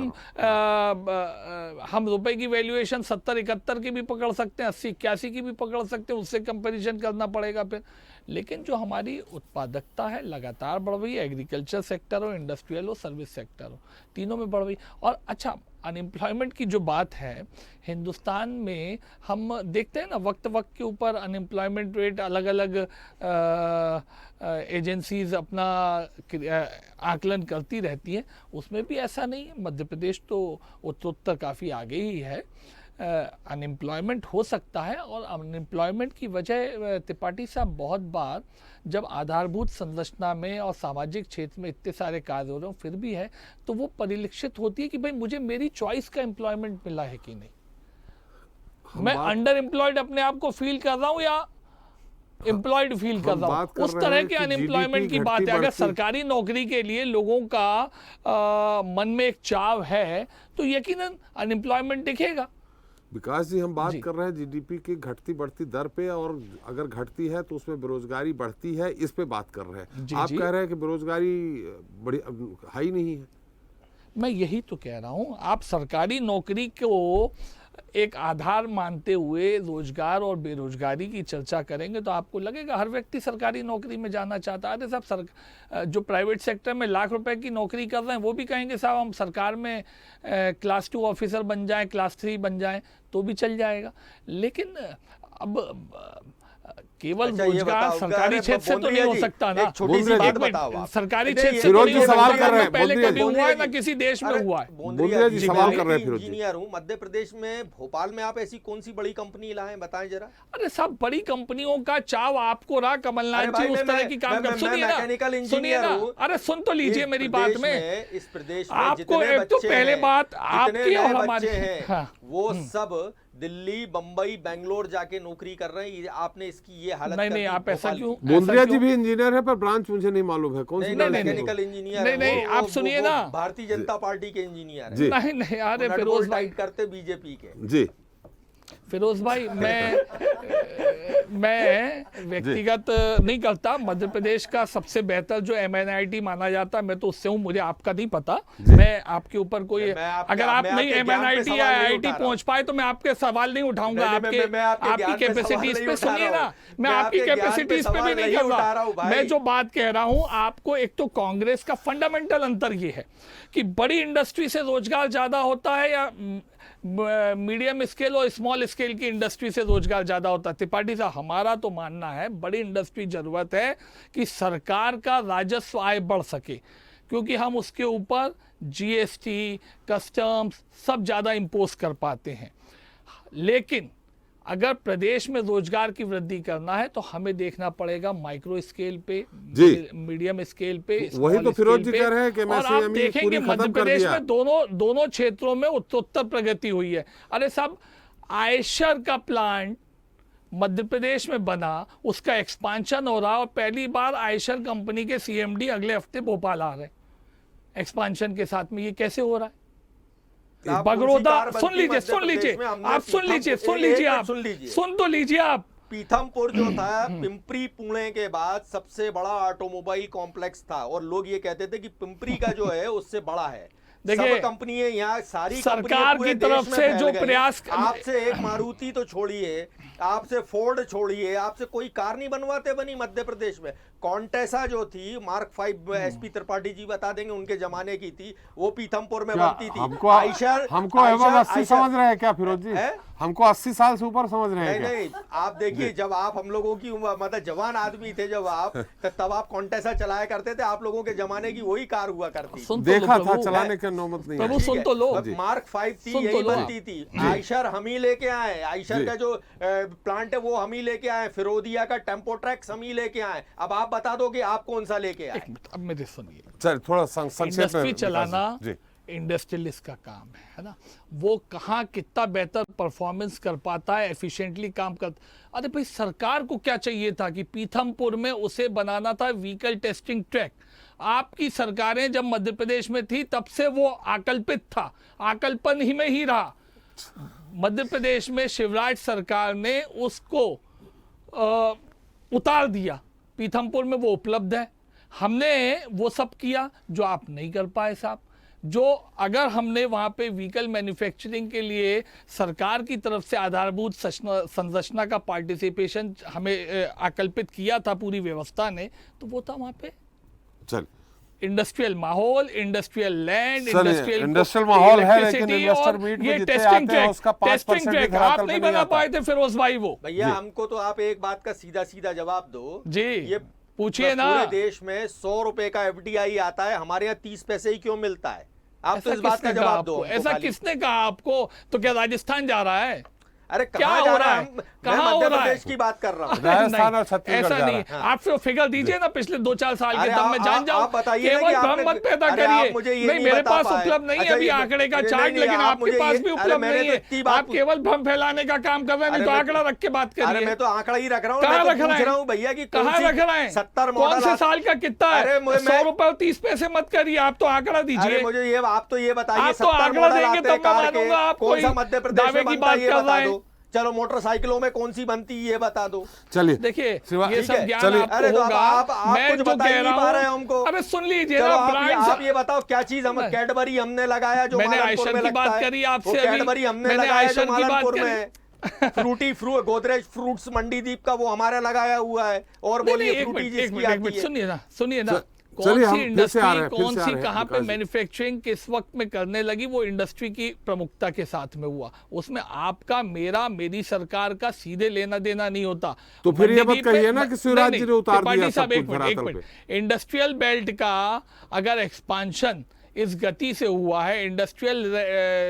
हम रुपए की वैल्यूएशन 70-71 की भी पकड़ सकते हैं, 80-81 की भी पकड़ सकते हैं, उससे कंपेरिजन करना पड़ेगा फिर। लेकिन जो हमारी उत्पादकता है लगातार बढ़ रही है, एग्रीकल्चर सेक्टर हो, इंडस्ट्रियल हो, सर्विस सेक्टर हो, तीनों में बढ़ रही। और अच्छा अनएम्प्लॉयमेंट की जो बात है हिंदुस्तान में, हम देखते हैं ना वक्त के ऊपर अनएम्प्लॉयमेंट रेट अलग अलग एजेंसीज अपना आकलन करती रहती है, उसमें भी ऐसा नहीं है। मध्य प्रदेश तो उत्तरोत्तर काफ़ी आगे ही है। अनएम्प्लॉयमेंट हो सकता है और अनएम्प्लॉयमेंट की वजह त्रिपाठी साहब बहुत बार जब आधारभूत संरचना में और सामाजिक क्षेत्र में इतने सारे कार्य हो रहे हो फिर भी है तो वो परिलक्षित होती है कि भाई मुझे मेरी चॉइस का एम्प्लॉयमेंट मिला है कि नहीं। मैं अंडर एम्प्लॉयड अपने आप को फील कर रहा हूँ या एम्प्लॉयड फील कर रहा हूँ, उस तरह के अनएम्प्लॉयमेंट की बात है। अगर सरकारी नौकरी के लिए लोगों का मन में एक चाव है तो यकीनन अनएम्प्लॉयमेंट दिखेगा। विकास जी हम बात कर रहे हैं जीडीपी की घटती बढ़ती दर पे, और अगर घटती है तो उसमें बेरोजगारी बढ़ती है, इस पे बात कर रहे हैं। आप कह रहे हैं कि बेरोजगारी बड़ी हाई नहीं है। मैं यही तो कह रहा हूं, आप सरकारी नौकरी को एक आधार मानते हुए रोजगार और बेरोजगारी की चर्चा करेंगे तो आपको लगेगा हर व्यक्ति सरकारी नौकरी में जाना चाहता है। अरे साहब, जो प्राइवेट सेक्टर में लाख रुपए की नौकरी कर रहे हैं वो भी कहेंगे साहब हम सरकार में क्लास 2 ऑफिसर बन जाएं, क्लास 3 बन जाएं तो भी चल जाएगा। लेकिन अब केवल रोजगार सरकारी क्षेत्र से तो नहीं हो सकता ना। छोटी सी बात बताओ आप। सरकारी क्षेत्र से फिरोज तो जी नहीं हो सवाल सकता, कर रहे हैं, पहले बोलिए। कभी हुआ है ना किसी देश में हुआ है। बोंद्रिया जी सवाल कर रहे हैं फिरोज जी। इंजीनियर हूँ, मध्य प्रदेश में भोपाल में आप ऐसी कौन सी बड़ी कंपनी लाए बताएं जरा। अरे सब बड़ी कंपनियों का चाव आपको रहा, कमलनाथ अरे जी भाई, उस मैं- तरह की काम मैं- कर, मैं सुनिए मैकेनिकल ना, इंजीनियर सुनिए ना, हूँ। अरे सुन तो लीजिए इस मेरी बात प्रदेश में। इस प्रदेश में आपको जितने एक तो बच्चे पहले हैं, बात जितने आपकी नए और बच्चे हमारी, हैं, हाँ, वो सब दिल्ली, बम्बई, बेंगलोर जाके नौकरी कर रहे हैं। आपने इसकी ये हालत नहीं कर नहीं दी आप ऐसा भोपाल क्यों, की। बोंद्रिया ऐसा जी क्यों? भी इंजीनियर है पर ब्रांच मुझे नहीं मालूम है कौन सी नहीं, ब्रांच है मैकेनिकल वो? इंजीनियर नहीं, है, नहीं, वो- आप वो- सुनिए वो ना। भारतीय जनता पार्टी के इंजीनियर जी। है, नहीं नहीं, अरे नट फिरोज बोल्ट भाई, टाइट करते बीजेपी के। जी फिरोज भाई मैं व्यक्तिगत नहीं करता। मध्य प्रदेश का सबसे बेहतर जो MNIT माना जाता है, मैं तो उससे हूँ, मुझे आपका नहीं पता। मैं आपके ऊपर कोई, अगर आप नहीं MNIT या IIT पहुंच पाए तो मैं आपके सवाल नहीं उठाऊंगा, आपके आपकी कैपेसिटीज पे। सुनिए ना, मैं आपकी कैपेसिटीज पे भी नहीं कर रहा। मैं जो बात कह रहा हूं आपको, एक तो कांग्रेस का फंडामेंटल अंतर ये है कि बड़ी इंडस्ट्री से रोजगार ज्यादा होता है या मीडियम स्केल और स्मॉल स्केल की इंडस्ट्री से रोजगार ज्यादा होता है। त्रिपाठी साहब, हमारा तो मानना है बड़ी इंडस्ट्री जरूरत है कि सरकार का राजस्व आय बढ़ सके, क्योंकि हम उसके ऊपर GST, कस्टम्स सब ज्यादा इंपोज कर पाते हैं। लेकिन अगर प्रदेश में रोजगार की वृद्धि करना है तो हमें देखना पड़ेगा माइक्रो स्केल पे, मीडियम स्केल पे, वही तो फिरोज जी स्केल कह रहे हैं कि पे। और आप MSME देखेंगे पूरी मध्य खत्म कर प्रदेश दिया। में दोनों क्षेत्रों में उत्तरोत्तर प्रगति हुई है। अरे साहब, आयशर का प्लांट मध्य प्रदेश में बना, उसका एक्सपांशन हो रहा, और पहली बार आयशर कंपनी के CMD अगले हफ्ते भोपाल आ रहे हैं एक्सपांशन के साथ में। ये कैसे हो रहा है? बगरोदा, सुन लीजिए आप, सुन तो लीजिए आप। पीथमपुर जो था पिंपरी पुणे के बाद सबसे बड़ा ऑटोमोबाइल कॉम्प्लेक्स था, और लोग ये कहते थे कि पिंपरी का जो है उससे बड़ा है। देखिए, सब कंपनियां यहाँ, सारी सरकार की तरफ से जो प्रयास, आपसे एक मारुति तो छोड़िए, आपसे फोर्ड छोड़िए, आपसे कोई कार नहीं बनवाते बनी मध्य प्रदेश में। कॉन्टेसा जो थी मार्क 5 SP त्रिपाठी जी बता देंगे उनके जमाने की थी, वो पीथमपुर में बनती थी। हमको 80 समझ रहे हैं क्या फिरोज जी? हमको 80 साल से ऊपर समझ रहे हैं? नहीं, आप देखिए, जब आप हम लोगों की उम्र, मतलब जवान आदमी थे जब आप, तब आप कॉन्टेसा चलाया करते थे। आप लोगों के जमाने की वही कार हुआ करती थी। देखा था, चलाने की नौबत नहीं प्रभु, सुन तो लो। मार्क 5 थी, यही बनती थी। आयशर हम ही लेके आए, आयशर का जो प्लांट है वो हम ही लेके आए, फिरोदिया का टेम्पो ट्रैक्स हम ही लेके आए। अब आप बता दो कि आप कौन सा लेके आए। अब मेरे सुनिए, चल थोड़ा संक्षेप इंडस्ट्री में चलाना जी। इंडस्ट्रियलिस्ट का काम है ना। वो कहाँ कितना बेहतर परफॉर्मेंस कर पाता है, एफिशिएंटली काम कर। अरे भाई, सरकार को क्या चाहिए था कि पीथमपुर में उसे बनाना था व्हीकल टेस्टिंग ट्रैक। आपकी सरकारें जब मध्य प्रदेश में थी तब से वो आकल्पित था, आकल्पन ही में ही रहा। मध्य प्रदेश में शिवराज सरकार ने उसको उतार दिया, पीथमपुर में वो उपलब्ध है। हमने वो सब किया जो आप नहीं कर पाए साहब। जो अगर हमने वहां पे व्हीकल मैन्युफैक्चरिंग के लिए सरकार की तरफ से आधारभूत संरचना का पार्टिसिपेशन हमें आकल्पित किया था पूरी व्यवस्था ने, तो वो था वहां पे चल इंडस्ट्रियल माहौल, इंडस्ट्रियल लैंड, इंडस्ट्रियल माहौल है, लेकिन इन्वेस्टर मीट में जितने आते हैं उसका 5% ट्रैक आप नहीं बना पाए थे फिरोज भाई। वो भैया, हमको तो आप एक बात का सीधा सीधा जवाब दो जी, ये पूछिए ना। पूरे देश में 100 रुपए का FDI आता है, हमारे यहाँ 30 पैसे ही क्यों मिलता है? आप तो इस बात का जवाब दो। ऐसा किसने कहा आपको? तो क्या राजस्थान जा रहा है? अरे क्या हो रहा है? कहाँ हो रहा है? प्रदेश की बात कर रहा हूँ। राजस्थान और छत्तीसगढ़ ऐसा जा नहीं, रहा आप फिर फिगर दीजिए ना पिछले 2-4 साल के, अरे तब मैं जान जाऊं। केवल भ्रम मत पैदा करिए। नहीं, मेरे पास उपलब्ध नहीं है अभी आंकड़े का चार्ट, लेकिन आपके पास भी उपलब्ध नहीं है। आप केवल भ्रम फैलाने का काम कर रहे हैं, नहीं तो आंकड़ा रख के बात करिए। मैं तो आंकड़ा ही रख रहा हूँ। कहाँ रख रहे हैं भैया? कि कहाँ रख रहे हैं? 70 कौन से साल का कितना है? 100 रुपए और 30 पैसे मत करिए, आप तो आंकड़ा दीजिए। मुझे ये, आप तो ये बताइए, आप तो आंकड़ा देंगे तब मैं मानूंगा आप कोई मध्य प्रदेश दावे की बात कर रहे हैं। चलो मोटरसाइकिलों में कौन सी बनती है ये बता दो। चलिए देखिए शिवा- ये ठीक सब है, ज्ञान चलिए। आपको अरे तो होगा। आप मैं कुछ जो बता ही कह नहीं रहा पा रहे हूं, हमको। अबे सुन लीजिए चलो ना, आप ये बताओ क्या चीज हम कैडबरी हमने लगाया जो मैंने मालनपुर आयशन में की लगता बात है, करी आपसे वो अभी। कैडबरी हमने मैंने लगाया जो आयशन की बात मालनपुर करी। में गोदरेज फ्रूट्स मंडीदीप का वो हमारा लगाया हुआ है। और नहीं, बोलिए एक फ्रूटी मिनट, जिसकी एक आती मिनट, है। सुनिए ना कौन चलिए, सी हम फिर से आ रहे इंडस्ट्री हैं, फिर कौन से आ सी रहे हैं, कहाँ पे विकास जी। मैन्युफैक्चरिंग किस वक्त में करने लगी, वो इंडस्ट्री की प्रमुखता के साथ में हुआ। उसमें आपका मेरी सरकार का सीधे लेना देना नहीं होता। तो फिर ये मत मंडीदीप कहिए में- ना कि शिवराज नहीं, जी ने उतार त्रिपाठी दिया साहब, सब एक कुछ मिनट, धरातल इंडस्ट्रियल बेल्ट का अगर एक्सपांशन इस गति से हुआ है, इंडस्ट्रियल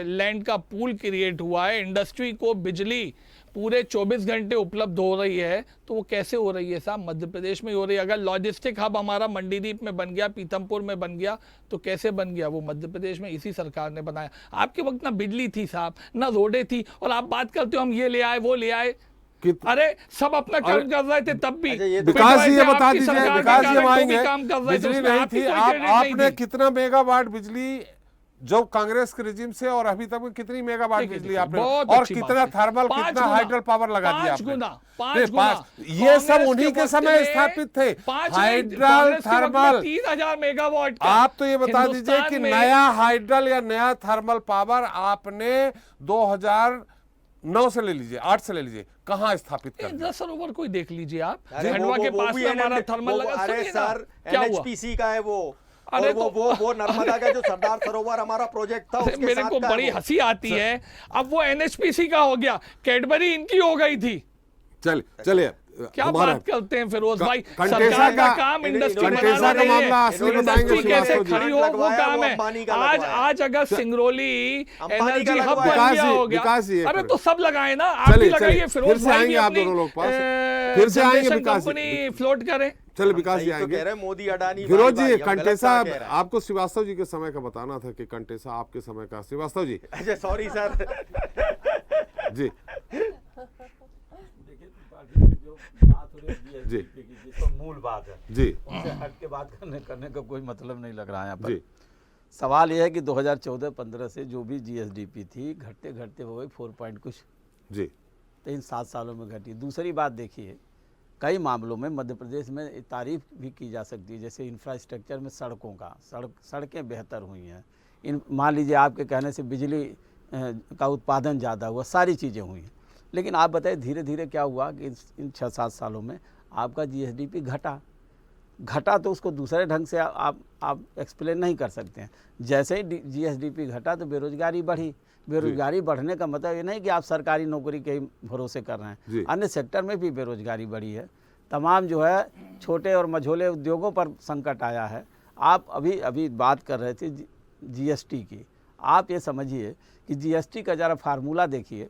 लैंड का पूल क्रिएट हुआ है, इंडस्ट्री को बिजली पूरे 24 घंटे उपलब्ध हो रही है, तो वो कैसे हो रही है साहब? मध्य प्रदेश में ही हो रही है। अगर लॉजिस्टिक हब हमारा मंडीदीप में बन गया, पीथमपुर में बन गया, तो कैसे बन गया? वो मध्य प्रदेश में इसी सरकार ने बनाया। आपके वक्त ना बिजली थी साहब, ना रोडें थी, और आप बात करते हो हम ये ले आए वो ले आए। अरे सब अपना काम कर रहे थे तब भी। अच्छा, ये तो- विकास जी ये आपकी बता दीजिए, सरकार के विकास जी कारण हम वो भी आएंगे। काम कर रहे थे, बिजली उसमें नहीं आपकी थी, कोई क्रेडिट नहीं आपने थी। कितना मेगावाट बिजली जो कांग्रेस के रिजिम से और अभी तक में कितनी मेगावाट देखिए, बिजली देखिए, आपने बहुत और अच्छी बात कितना है। थर्मल, 5 कितना गुना, हाइड्रल पावर लगा दिया 5 आपने? गुना, नहीं, 5 गुना। ये सब कांग्रेस उन्हीं के वक्त समय में स्थापित थे। 5 हाइड्रल, कांग्रेस के वक्त में थर्मल। 3000 मेगावाट का। आप तो ये बता दीजिए हिंदुस्तान कि में नया हाइड्रल या नया थर्मल पावर आपने 2009 से ले लीजिए, 8 से ले लीजिए, कहाँ स्थापित कर दिया? इंदिरा सरोवर को ही देख लीजिए आप, अरे खंडवा के पास भी में हमारा NND थर्मल लगा। अरे सुनिए ना, सर क्या हुआ? NHPC का है वो। अरे और वो नर्मदा का जो सरदार सरोवर हमारा प्रोजेक्ट था, अरे उसके मेरे साथ को का बड़ी है वो। हंसी आती है। अब वो एनएचपीसी का हो गया, कैडबरी इनकी हो गई थी। चलिए क्या हमारा बात करते हैं फिरोज भाई? कंटेसा सरकार का का- काम इंडस्ट्री कंटेसा बनाना का नहीं मामला है, असली इंडस्ट्री बताएंगे कैसे श्रीवास्तव जी। खड़ी हो वो लगवाया, काम वो है। अंबानी का आज लगवाया। आज अगर सिंगरौली अंबानी का एनर्जी हब लगवाया। बन गया विकास जी, हो गया, विकास जी, एक अरे मिनट। तो सब लगाए ना, आप भी चलिए, लगाइए, चलिए, फिरोज फिर से भाई भी आएंगे आप अपनी दोनों लोग पास। फिर से आएंगे जनरेशन विकास जी। कंपनी फ्लोट करें। चलिए विकास जी सही तो आएंगे। कह रहे हैं, मोदी अडानी फिरोज भाई, जी, हम गलत कंटेसा, कहाँ कह रहे हैं? आपको श्रीवास्तव जी के समय का बताना था कि कंटेसा आपके समय का। श्रीवास्तव जी अच्छा सॉरी सर। जी जी तो मूल बात है, जी उससे हट के बात करने का कोई मतलब नहीं लग रहा है यहाँ पर। जी सवाल यह है कि 2014-15 से जो भी जीएसडीपी थी घटते घटते हो गई 4 पॉइंट कुछ, जी तो इन 7 सालों में घटी। दूसरी बात देखिए, कई मामलों में मध्य प्रदेश में तारीफ भी की जा सकती है, जैसे इंफ्रास्ट्रक्चर में सड़कों का, सड़कें बेहतर हुई हैं। मान लीजिए आपके कहने से बिजली का उत्पादन ज़्यादा हुआ, सारी चीज़ें हुई हैं। लेकिन आप बताइए धीरे धीरे क्या हुआ कि इन 6-7 सालों में आपका जीएसडीपी घटा तो उसको दूसरे ढंग से आप एक्सप्लेन नहीं कर सकते हैं। जैसे ही जीएसडीपी घटा तो बेरोजगारी बढ़ी। बेरोजगारी बढ़ने का मतलब ये नहीं कि आप सरकारी नौकरी के ही भरोसे कर रहे हैं, अन्य सेक्टर में भी बेरोजगारी बढ़ी है। तमाम जो है छोटे और मझोले उद्योगों पर संकट आया है। आप अभी बात कर रहे थे जीएसटी की। आप ये समझिए कि जीएसटी का ज़रा फार्मूला देखिए,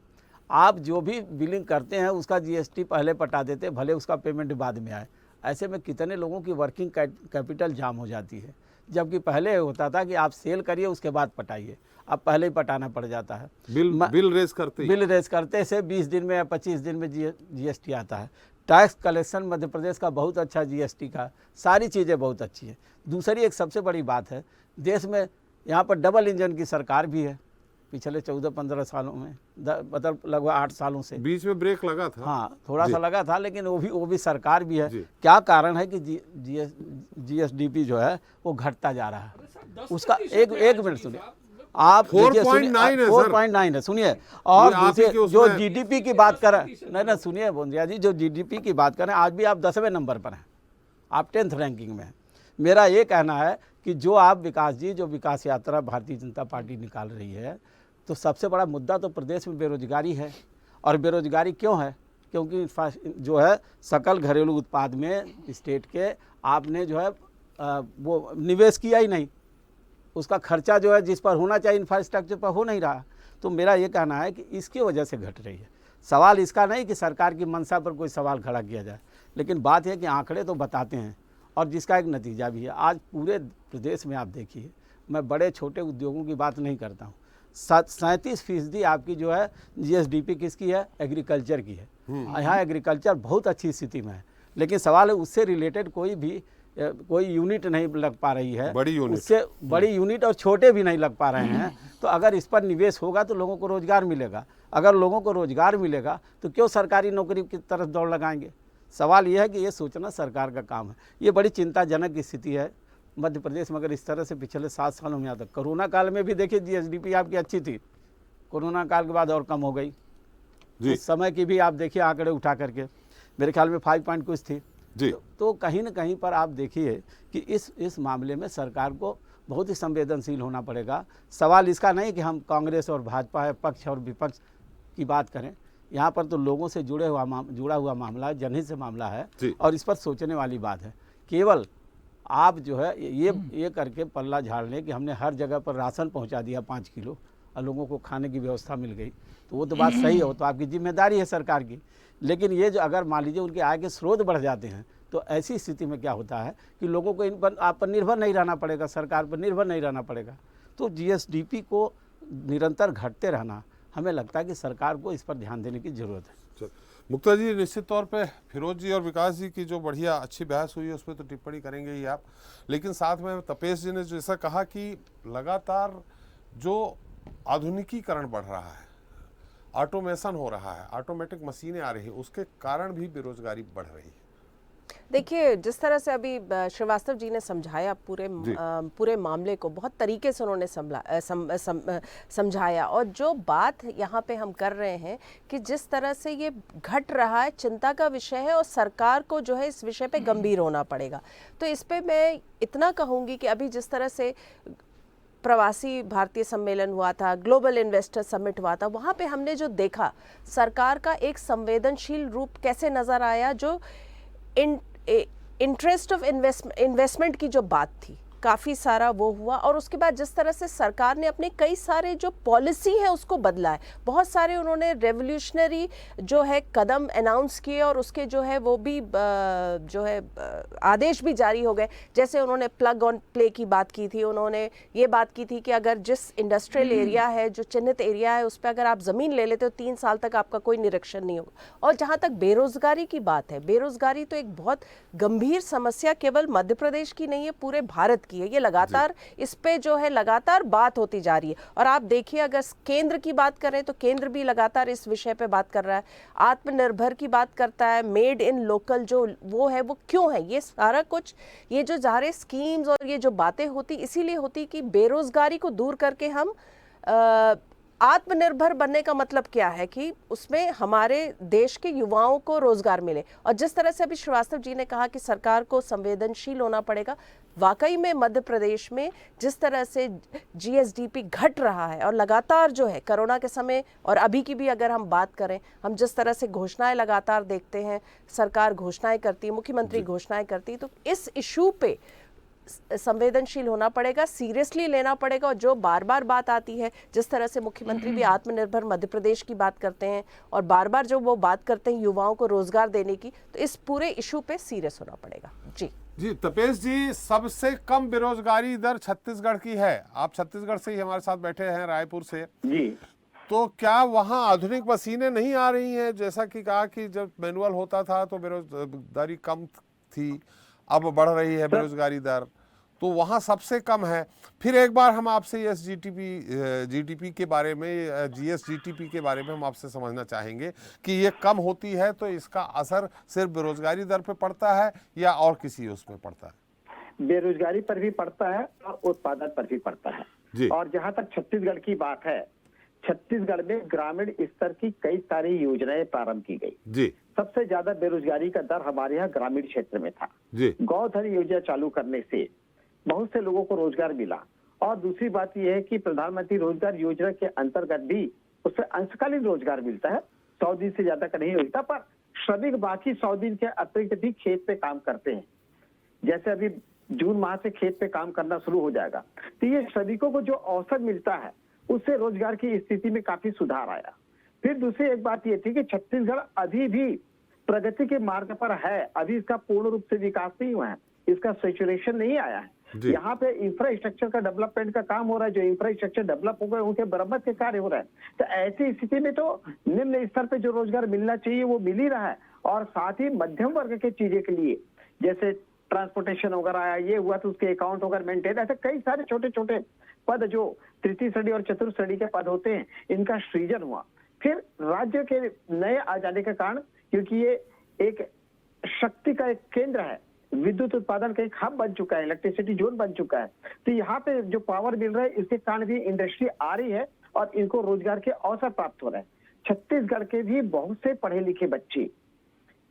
आप जो भी बिलिंग करते हैं उसका जीएसटी पहले पटा देते, भले उसका पेमेंट बाद में आए। ऐसे में कितने लोगों की वर्किंग कैपिटल जाम हो जाती है, जबकि पहले होता था कि आप सेल करिए उसके बाद पटाइए, अब पहले ही पटाना पड़ जाता है। बिल रेज करते से 20 दिन में या 25 दिन में जीएसटी आता है। टैक्स कलेक्शन मध्य प्रदेश का बहुत अच्छा, जीएसटी का सारी चीज़ें बहुत अच्छी है। दूसरी एक सबसे बड़ी बात है, देश में यहाँ पर डबल इंजन की सरकार भी है पिछले 14-15 सालों में, मतलब लगभग 8 सालों से। बीच में ब्रेक लगा था। हाँ, थोड़ा सा लगा था, लेकिन वो भी सरकार भी है। क्या कारण है कि जीएसडीपी जो है वो घटता जा रहा है? उसका एक मिनट सुनिए आप, 4.9 है, 4.9 है, सुनिए। और दूसरे जो जीडीपी की बात करें, नहीं सुनिए बोंदिया जी, जो जीडीपी की बात करें, आज भी आप 10वें नंबर पर हैं, आप 10th रैंकिंग में हैं। मेरा ये कहना है कि जो आप विकास जी, जो विकास यात्रा भारतीय जनता पार्टी निकाल रही है, तो सबसे बड़ा मुद्दा तो प्रदेश में बेरोजगारी है। और बेरोजगारी क्यों है? क्योंकि जो है सकल घरेलू उत्पाद में स्टेट के आपने जो है वो निवेश किया ही नहीं, उसका खर्चा जो है जिस पर होना चाहिए इंफ्रास्ट्रक्चर पर हो नहीं रहा। तो मेरा ये कहना है कि इसकी वजह से घट रही है। सवाल इसका नहीं कि सरकार की मंशा पर कोई सवाल खड़ा किया जाए, लेकिन बात है कि आंकड़े तो बताते हैं और जिसका एक नतीजा भी है। आज पूरे प्रदेश में आप देखिए, मैं बड़े छोटे उद्योगों की बात नहीं करता हूँ, 37% आपकी जो है जीएसडीपी किसकी है? एग्रीकल्चर की है। यहाँ एग्रीकल्चर बहुत अच्छी स्थिति में है, लेकिन सवाल है उससे रिलेटेड कोई भी कोई यूनिट नहीं लग पा रही है, बड़ी यूनिट, उससे बड़ी यूनिट और छोटे भी नहीं लग पा रहे हैं। तो अगर इस पर निवेश होगा तो लोगों को रोजगार मिलेगा। अगर लोगों को रोजगार मिलेगा तो क्यों सरकारी नौकरी की तरफ दौड़ लगाएंगे। सवाल यह है कि ये सोचना सरकार का काम है। ये बड़ी चिंताजनक स्थिति है मध्य प्रदेश में। अगर इस तरह से पिछले 7 सालों में आता, कोरोना काल में भी देखिए जीएसडीपी आपकी अच्छी थी, कोरोना काल के बाद और कम हो गई। उस समय की भी आप देखिए आंकड़े उठा करके, मेरे ख्याल में 5 पॉइंट कुछ थी जी। तो कहीं न कहीं पर आप देखिए कि इस मामले में सरकार को बहुत ही संवेदनशील होना पड़ेगा। सवाल इसका नहीं कि हम कांग्रेस और भाजपा पक्ष और विपक्ष की बात करें, यहाँ पर तो लोगों से जुड़ा हुआ मामला है, जनहित से मामला है और इस पर सोचने वाली बात है। केवल आप जो है ये करके पल्ला झाड़ लें कि हमने हर जगह पर राशन पहुँचा दिया 5 किलो और लोगों को खाने की व्यवस्था मिल गई, तो वो तो बात सही है, वो तो आपकी जिम्मेदारी है सरकार की। लेकिन ये जो अगर मान लीजिए उनके आय के स्रोत बढ़ जाते हैं तो ऐसी स्थिति में क्या होता है कि लोगों को इन पर आप पर निर्भर नहीं रहना पड़ेगा, सरकार पर निर्भर नहीं रहना पड़ेगा। तो जीएसडीपी को निरंतर घटते रहना, हमें लगता है कि सरकार को इस पर ध्यान देने की जरूरत है। मुक्ता जी, निश्चित तौर पे फिरोज जी और विकास जी की जो बढ़िया अच्छी बहस हुई है उस पर तो टिप्पणी करेंगे ही आप, लेकिन साथ में तपेश जी ने जैसा कहा कि लगातार जो आधुनिकीकरण बढ़ रहा है, ऑटोमेशन हो रहा है, ऑटोमेटिक मशीनें आ रही है, उसके कारण भी बेरोजगारी बढ़ रही है। देखिए, जिस तरह से अभी श्रीवास्तव जी ने समझाया पूरे मामले को, बहुत तरीके से उन्होंने समझाया। और जो बात यहाँ पे हम कर रहे हैं कि जिस तरह से ये घट रहा है, चिंता का विषय है और सरकार को जो है इस विषय पे गंभीर होना पड़ेगा। तो इस पे मैं इतना कहूँगी कि अभी जिस तरह से प्रवासी भारतीय सम्मेलन हुआ था, ग्लोबल इन्वेस्टर समिट हुआ था, वहाँ पे हमने जो देखा सरकार का एक संवेदनशील रूप कैसे नज़र आया, जो इंटरेस्ट ऑफ इन्वेस्टमेंट की जो बात थी, काफ़ी सारा वो हुआ। और उसके बाद जिस तरह से सरकार ने अपने कई सारे जो पॉलिसी है उसको बदला है, बहुत सारे उन्होंने रेवोल्यूशनरी जो है कदम अनाउंस किए और उसके जो है वो भी जो है आदेश भी जारी हो गए। जैसे उन्होंने प्लग ऑन प्ले की बात की थी, उन्होंने ये बात की थी कि अगर जिस इंडस्ट्रियल एरिया है, जो चिन्हित एरिया है, उस पर अगर आप ज़मीन ले लेते हो 3 साल तक आपका कोई निरीक्षण नहीं होगा। और जहाँ तक बेरोजगारी की बात है, बेरोजगारी तो एक बहुत गंभीर समस्या केवल मध्य प्रदेश की नहीं है, पूरे भारत की है। ये लगातार इस पे जो है लगातार बात होती जा रही है। और आप देखिए, अगर केंद्र की बात करें तो केंद्र भी लगातार इस विषय पे बात कर रहा है, आत्मनिर्भर की बात करता है, मेड इन लोकल जो वो है वो क्यों है, ये सारा कुछ, ये जो सारे स्कीम्स और ये जो बातें होती इसीलिए होती कि बेरोजगारी को दूर करके हम आत्मनिर्भर बनने का मतलब क्या है कि उसमें हमारे देश के युवाओं को रोजगार मिले। और जिस तरह से अभी श्रीवास्तव जी ने कहा कि सरकार को संवेदनशील होना पड़ेगा, वाकई में मध्य प्रदेश में जिस तरह से जीएसडीपी घट रहा है और लगातार जो है कोरोना के समय और अभी की भी अगर हम बात करें, हम जिस तरह से घोषणाएं लगातार देखते हैं, सरकार घोषणाएं करती है, मुख्यमंत्री घोषणाएं करती है, तो इस इशू पे संवेदनशील होना पड़ेगा, सीरियसली लेना पड़ेगा। और जो बार बार बात आती है, जिस तरह से मुख्यमंत्री भी आत्मनिर्भर मध्य प्रदेश की बात करते हैं और बार बार जो वो बात करते हैं युवाओं को रोजगार देने की, तो इस पूरे इशू पे सीरियस होना पड़ेगा। जी तपेश जी, सबसे कम बेरोजगारी दर छत्तीसगढ़ की है। आप छत्तीसगढ़ से ही हमारे साथ बैठे हैं, रायपुर से जी। तो क्या वहाँ आधुनिक मशीनें नहीं आ रही हैं? जैसा कि कहा कि जब मैनुअल होता था तो बेरोजगारी कम थी, अब बढ़ रही है बेरोजगारी दर, तो वहाँ सबसे कम है। फिर एक बार हम आपसे इस जीडीपी के बारे में, जीएसडीपी के बारे में हम आपसे समझना चाहेंगे कि ये कम होती है तो इसका असर सिर्फ बेरोजगारी दर पे पड़ता है या और किसी उसमें पड़ता है? बेरोजगारी पर भी पड़ता है और उत्पादन पर भी पड़ता है जी। और जहाँ तक छत्तीसगढ़ की बात है, छत्तीसगढ़ में ग्रामीण स्तर की कई सारी योजनाएं प्रारंभ की गई जी। सबसे ज्यादा बेरोजगारी का दर हमारे यहाँ ग्रामीण क्षेत्र में था जी। गौधन योजना चालू करने से बहुत से लोगों को रोजगार मिला। और दूसरी बात यह है कि प्रधानमंत्री रोजगार योजना के अंतर्गत भी उससे अंशकालीन रोजगार मिलता है, 100 दिन से ज्यादा का नहीं मिलता, पर श्रमिक बाकी 100 दिन के अतिरिक्त भी खेत पे काम करते हैं। जैसे अभी जून माह से खेत पे काम करना शुरू हो जाएगा, तो ये श्रमिकों को जो अवसर मिलता है उससे रोजगार की स्थिति में काफी सुधार आया। फिर दूसरी एक बात ये थी कि छत्तीसगढ़ अभी भी प्रगति के मार्ग पर है, अभी इसका पूर्ण रूप से विकास नहीं हुआ है, इसका सैचुरेशन नहीं आया है। यहाँ पे इंफ्रास्ट्रक्चर का डेवलपमेंट का काम हो रहा है, जो इंफ्रास्ट्रक्चर डेवलप हो गए उनके मरम्मत के कार्य हो रहे हैं। तो ऐसी स्थिति में तो निम्न स्तर पे जो रोजगार मिलना चाहिए वो मिल ही रहा है। और साथ ही मध्यम वर्ग के चीजें के लिए, जैसे ट्रांसपोर्टेशन वगैरह आया, ये हुआ तो उसके अकाउंट वगैरह मेंटेन, ऐसे कई सारे छोटे छोटे पद जो तृतीय श्रेणी और चतुर्थ श्रेणी के पद होते हैं, इनका सृजन हुआ। फिर राज्य के नए आ जाने के कारण, क्योंकि ये एक शक्ति का एक केंद्र है, विद्युत उत्पादन का एक हब बन चुका है, इलेक्ट्रिसिटी जोन बन चुका है, तो यहाँ पे जो पावर मिल रहा है इसके कारण भी इंडस्ट्री आ रही है और इनको रोजगार के अवसर प्राप्त हो रहे हैं। छत्तीसगढ़ के भी बहुत से पढ़े लिखे बच्चे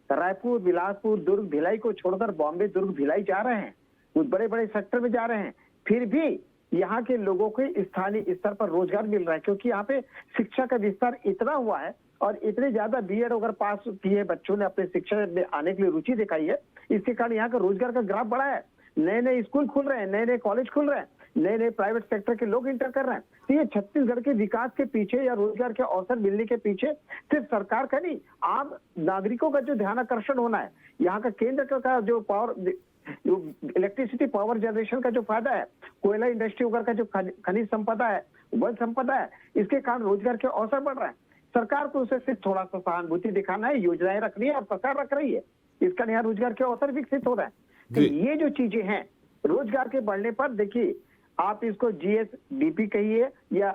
रायपुर, बिलासपुर, दुर्ग, भिलाई को छोड़कर बॉम्बे, दुर्ग, भिलाई जा रहे हैं, कुछ बड़े बड़े सेक्टर में जा रहे हैं, फिर भी यहाँ के लोगों को स्थानीय स्तर पर रोजगार मिल रहा है, क्योंकि यहाँ पे शिक्षा का विस्तार इतना हुआ है और इतने ज्यादा बीएड अगर पास किए बच्चों ने अपने शिक्षा में आने के लिए रुचि दिखाई है, इसके कारण यहाँ का रोजगार का ग्राफ बढ़ा है। नए नए स्कूल खुल रहे हैं, नए नए कॉलेज खुल रहे हैं, नए नए प्राइवेट सेक्टर के लोग इंटर कर रहे हैं। तो ये छत्तीसगढ़ के विकास के पीछे या रोजगार के अवसर मिलने के पीछे सिर्फ सरकार का नहीं, आम नागरिकों का जो ध्यान आकर्षण होना है, यहाँ का केंद्र का जो पावर, इलेक्ट्रिसिटी पावर जनरेशन का जो फायदा है, कोयला इंडस्ट्री वगैरह का जो खनिज संपदा है, वन संपदा है, इसके कारण रोजगार के अवसर बढ़ रहे हैं। सरकार को उसे सिर्फ थोड़ा सा सहानुभूति दिखाना है, योजनाएं रख रही है और प्रसार रख रही है, इसका यहाँ रोजगार के अवसर विकसित हो रहे हैं। तो ये जो चीजें हैं रोजगार के बढ़ने पर, देखिए आप इसको जीएसडीपी कहिए या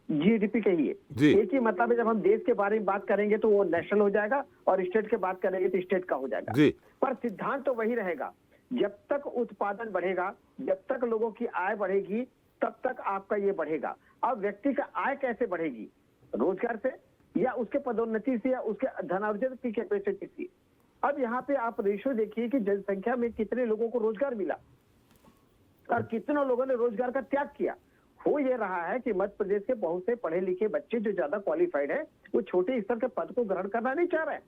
जीडीपी कहिए, एक ही मतलब है। जब हम देश के बारे में बात करेंगे तो वो नेशनल हो जाएगा और स्टेट के बात करेंगे तो स्टेट का हो जाएगा, पर सिद्धांत तो वही रहेगा। जब तक उत्पादन बढ़ेगा, जब तक लोगों की आय बढ़ेगी, तब तक आपका ये बढ़ेगा। अब व्यक्ति का आय कैसे बढ़ेगी? रोजगार से या उसके पदोन्नति से या उसके धनार्जन की कैपेसिटी से। अब यहाँ पे आप रेशो देखिए कि जनसंख्या में कितने लोगों को रोजगार मिला और कितने लोगों ने रोजगार का त्याग किया। हो ये रहा है कि मध्य प्रदेश के बहुत से पढ़े लिखे बच्चे जो ज्यादा क्वालिफाइड है, वो छोटे स्तर के पद को ग्रहण करना नहीं चाह रहे हैं।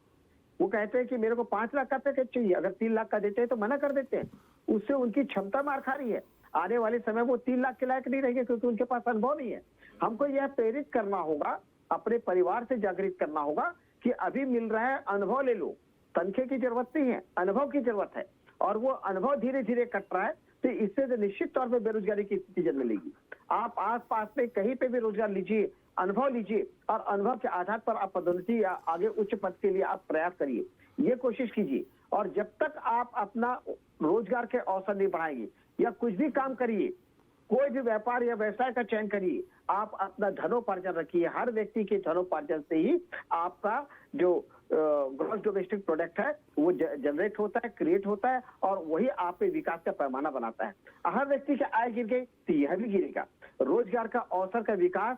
वो कहते हैं कि मेरे को 5 लाख का पैकेज चाहिए, अगर 3 लाख का देते हैं तो मना कर देते हैं। उससे उनकी क्षमता मार खा रही है, आने वाले समय वो 3 लाख के लायक नहीं रहेंगे, क्योंकि उनके पास अनुभव नहीं है। हमको यह प्रेरित करना होगा, अपने परिवार से जागृत करना होगा कि अभी मिल रहा है, अनुभव ले लो। तनखे की जरूरत नहीं है, अनुभव की जरूरत है, और वो अनुभव धीरे धीरे कट रहा है, तो इससे तो निश्चित तौर पे बेरोजगारी की स्थिति जन्म लेगी। आप आसपास में कहीं पे भी रोजगार लीजिए, अनुभव लीजिए, और अनुभव के आधार पर आप पदोन्नति या आगे उच्च पद के लिए आप प्रयास करिए, ये कोशिश कीजिए। और जब तक आप अपना रोजगार के अवसर नहीं बढ़ाएंगे या कुछ भी काम करिए, कोई भी व्यापार या व्यवसाय का चयन करिए, आप अपना धनोपार्जन रखिए। हर व्यक्ति के धनोपार्जन से ही आपका जो ग्रॉस डोमेस्टिक प्रोडक्ट है वो जनरेट होता है, क्रिएट होता है, और वही आप पे विकास का पैमाना बनाता है। हर व्यक्ति की आय गिर गई तो यह भी गिरेगा। रोजगार का अवसर का विकास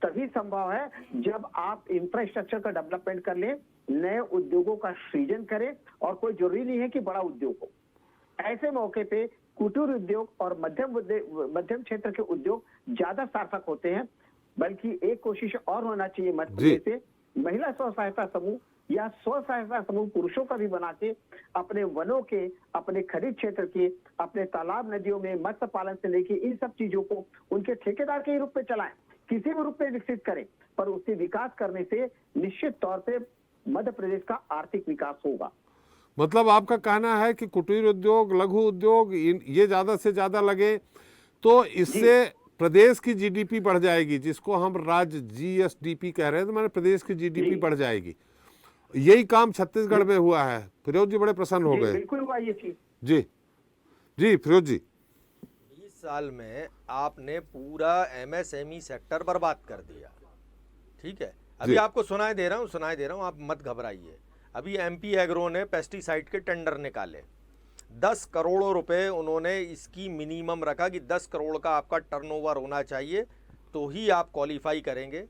तभी संभव है जब आप इंफ्रास्ट्रक्चर का डेवलपमेंट कर लें, नए उद्योगों का सृजन करें, और कोई जरूरी नहीं है कि बड़ा उद्योग हो। ऐसे मौके पे कुटीर उद्योग और मध्यम क्षेत्र के उद्योग ज्यादा सार्थक होते हैं। बल्कि एक कोशिश और होना चाहिए मध्य प्रदेश से, महिला स्व सहायता समूह या स्व सहायता समूह पुरुषों का भी बना के अपने वनों के, अपने खनिज क्षेत्र के, अपने तालाब नदियों में मत्स्य पालन से लेके इन सब चीजों को उनके ठेकेदार के रूप में चलाएं, किसी भी रूप में विकसित करें, पर उससे विकास करने से निश्चित तौर पे मध्य प्रदेश का आर्थिक विकास होगा। मतलब आपका कहना है कि कुटीर उद्योग, लघु उद्योग ये ज्यादा से ज्यादा लगे तो इससे प्रदेश की जीडीपी बढ़ जाएगी, जिसको हम राज्य जीएसडीपी कह रहे हैं, तो मैंने प्रदेश की जीडीपी बढ़ जाएगी। यही काम छत्तीसगढ़ में हुआ है। फिरोज जी बड़े प्रसन्न हो गए। बिल्कुल हुआ ये चीज। जी जी फिरोज जी, 20 साल में आपने पूरा एमएसएमई सेक्टर बर्बाद कर दिया। ठीक है, अभी आपको सुनाई दे रहा हूँ, आप मत घबराइए। अभी एमपी एग्रो ने पेस्टिसाइड के टेंडर निकाले, 10 करोड़ रुपए उन्होंने इसकी मिनिमम रखा कि 10 करोड़ का आपका टर्नओवर होना चाहिए तो ही आप क्वालिफाई करेंगे,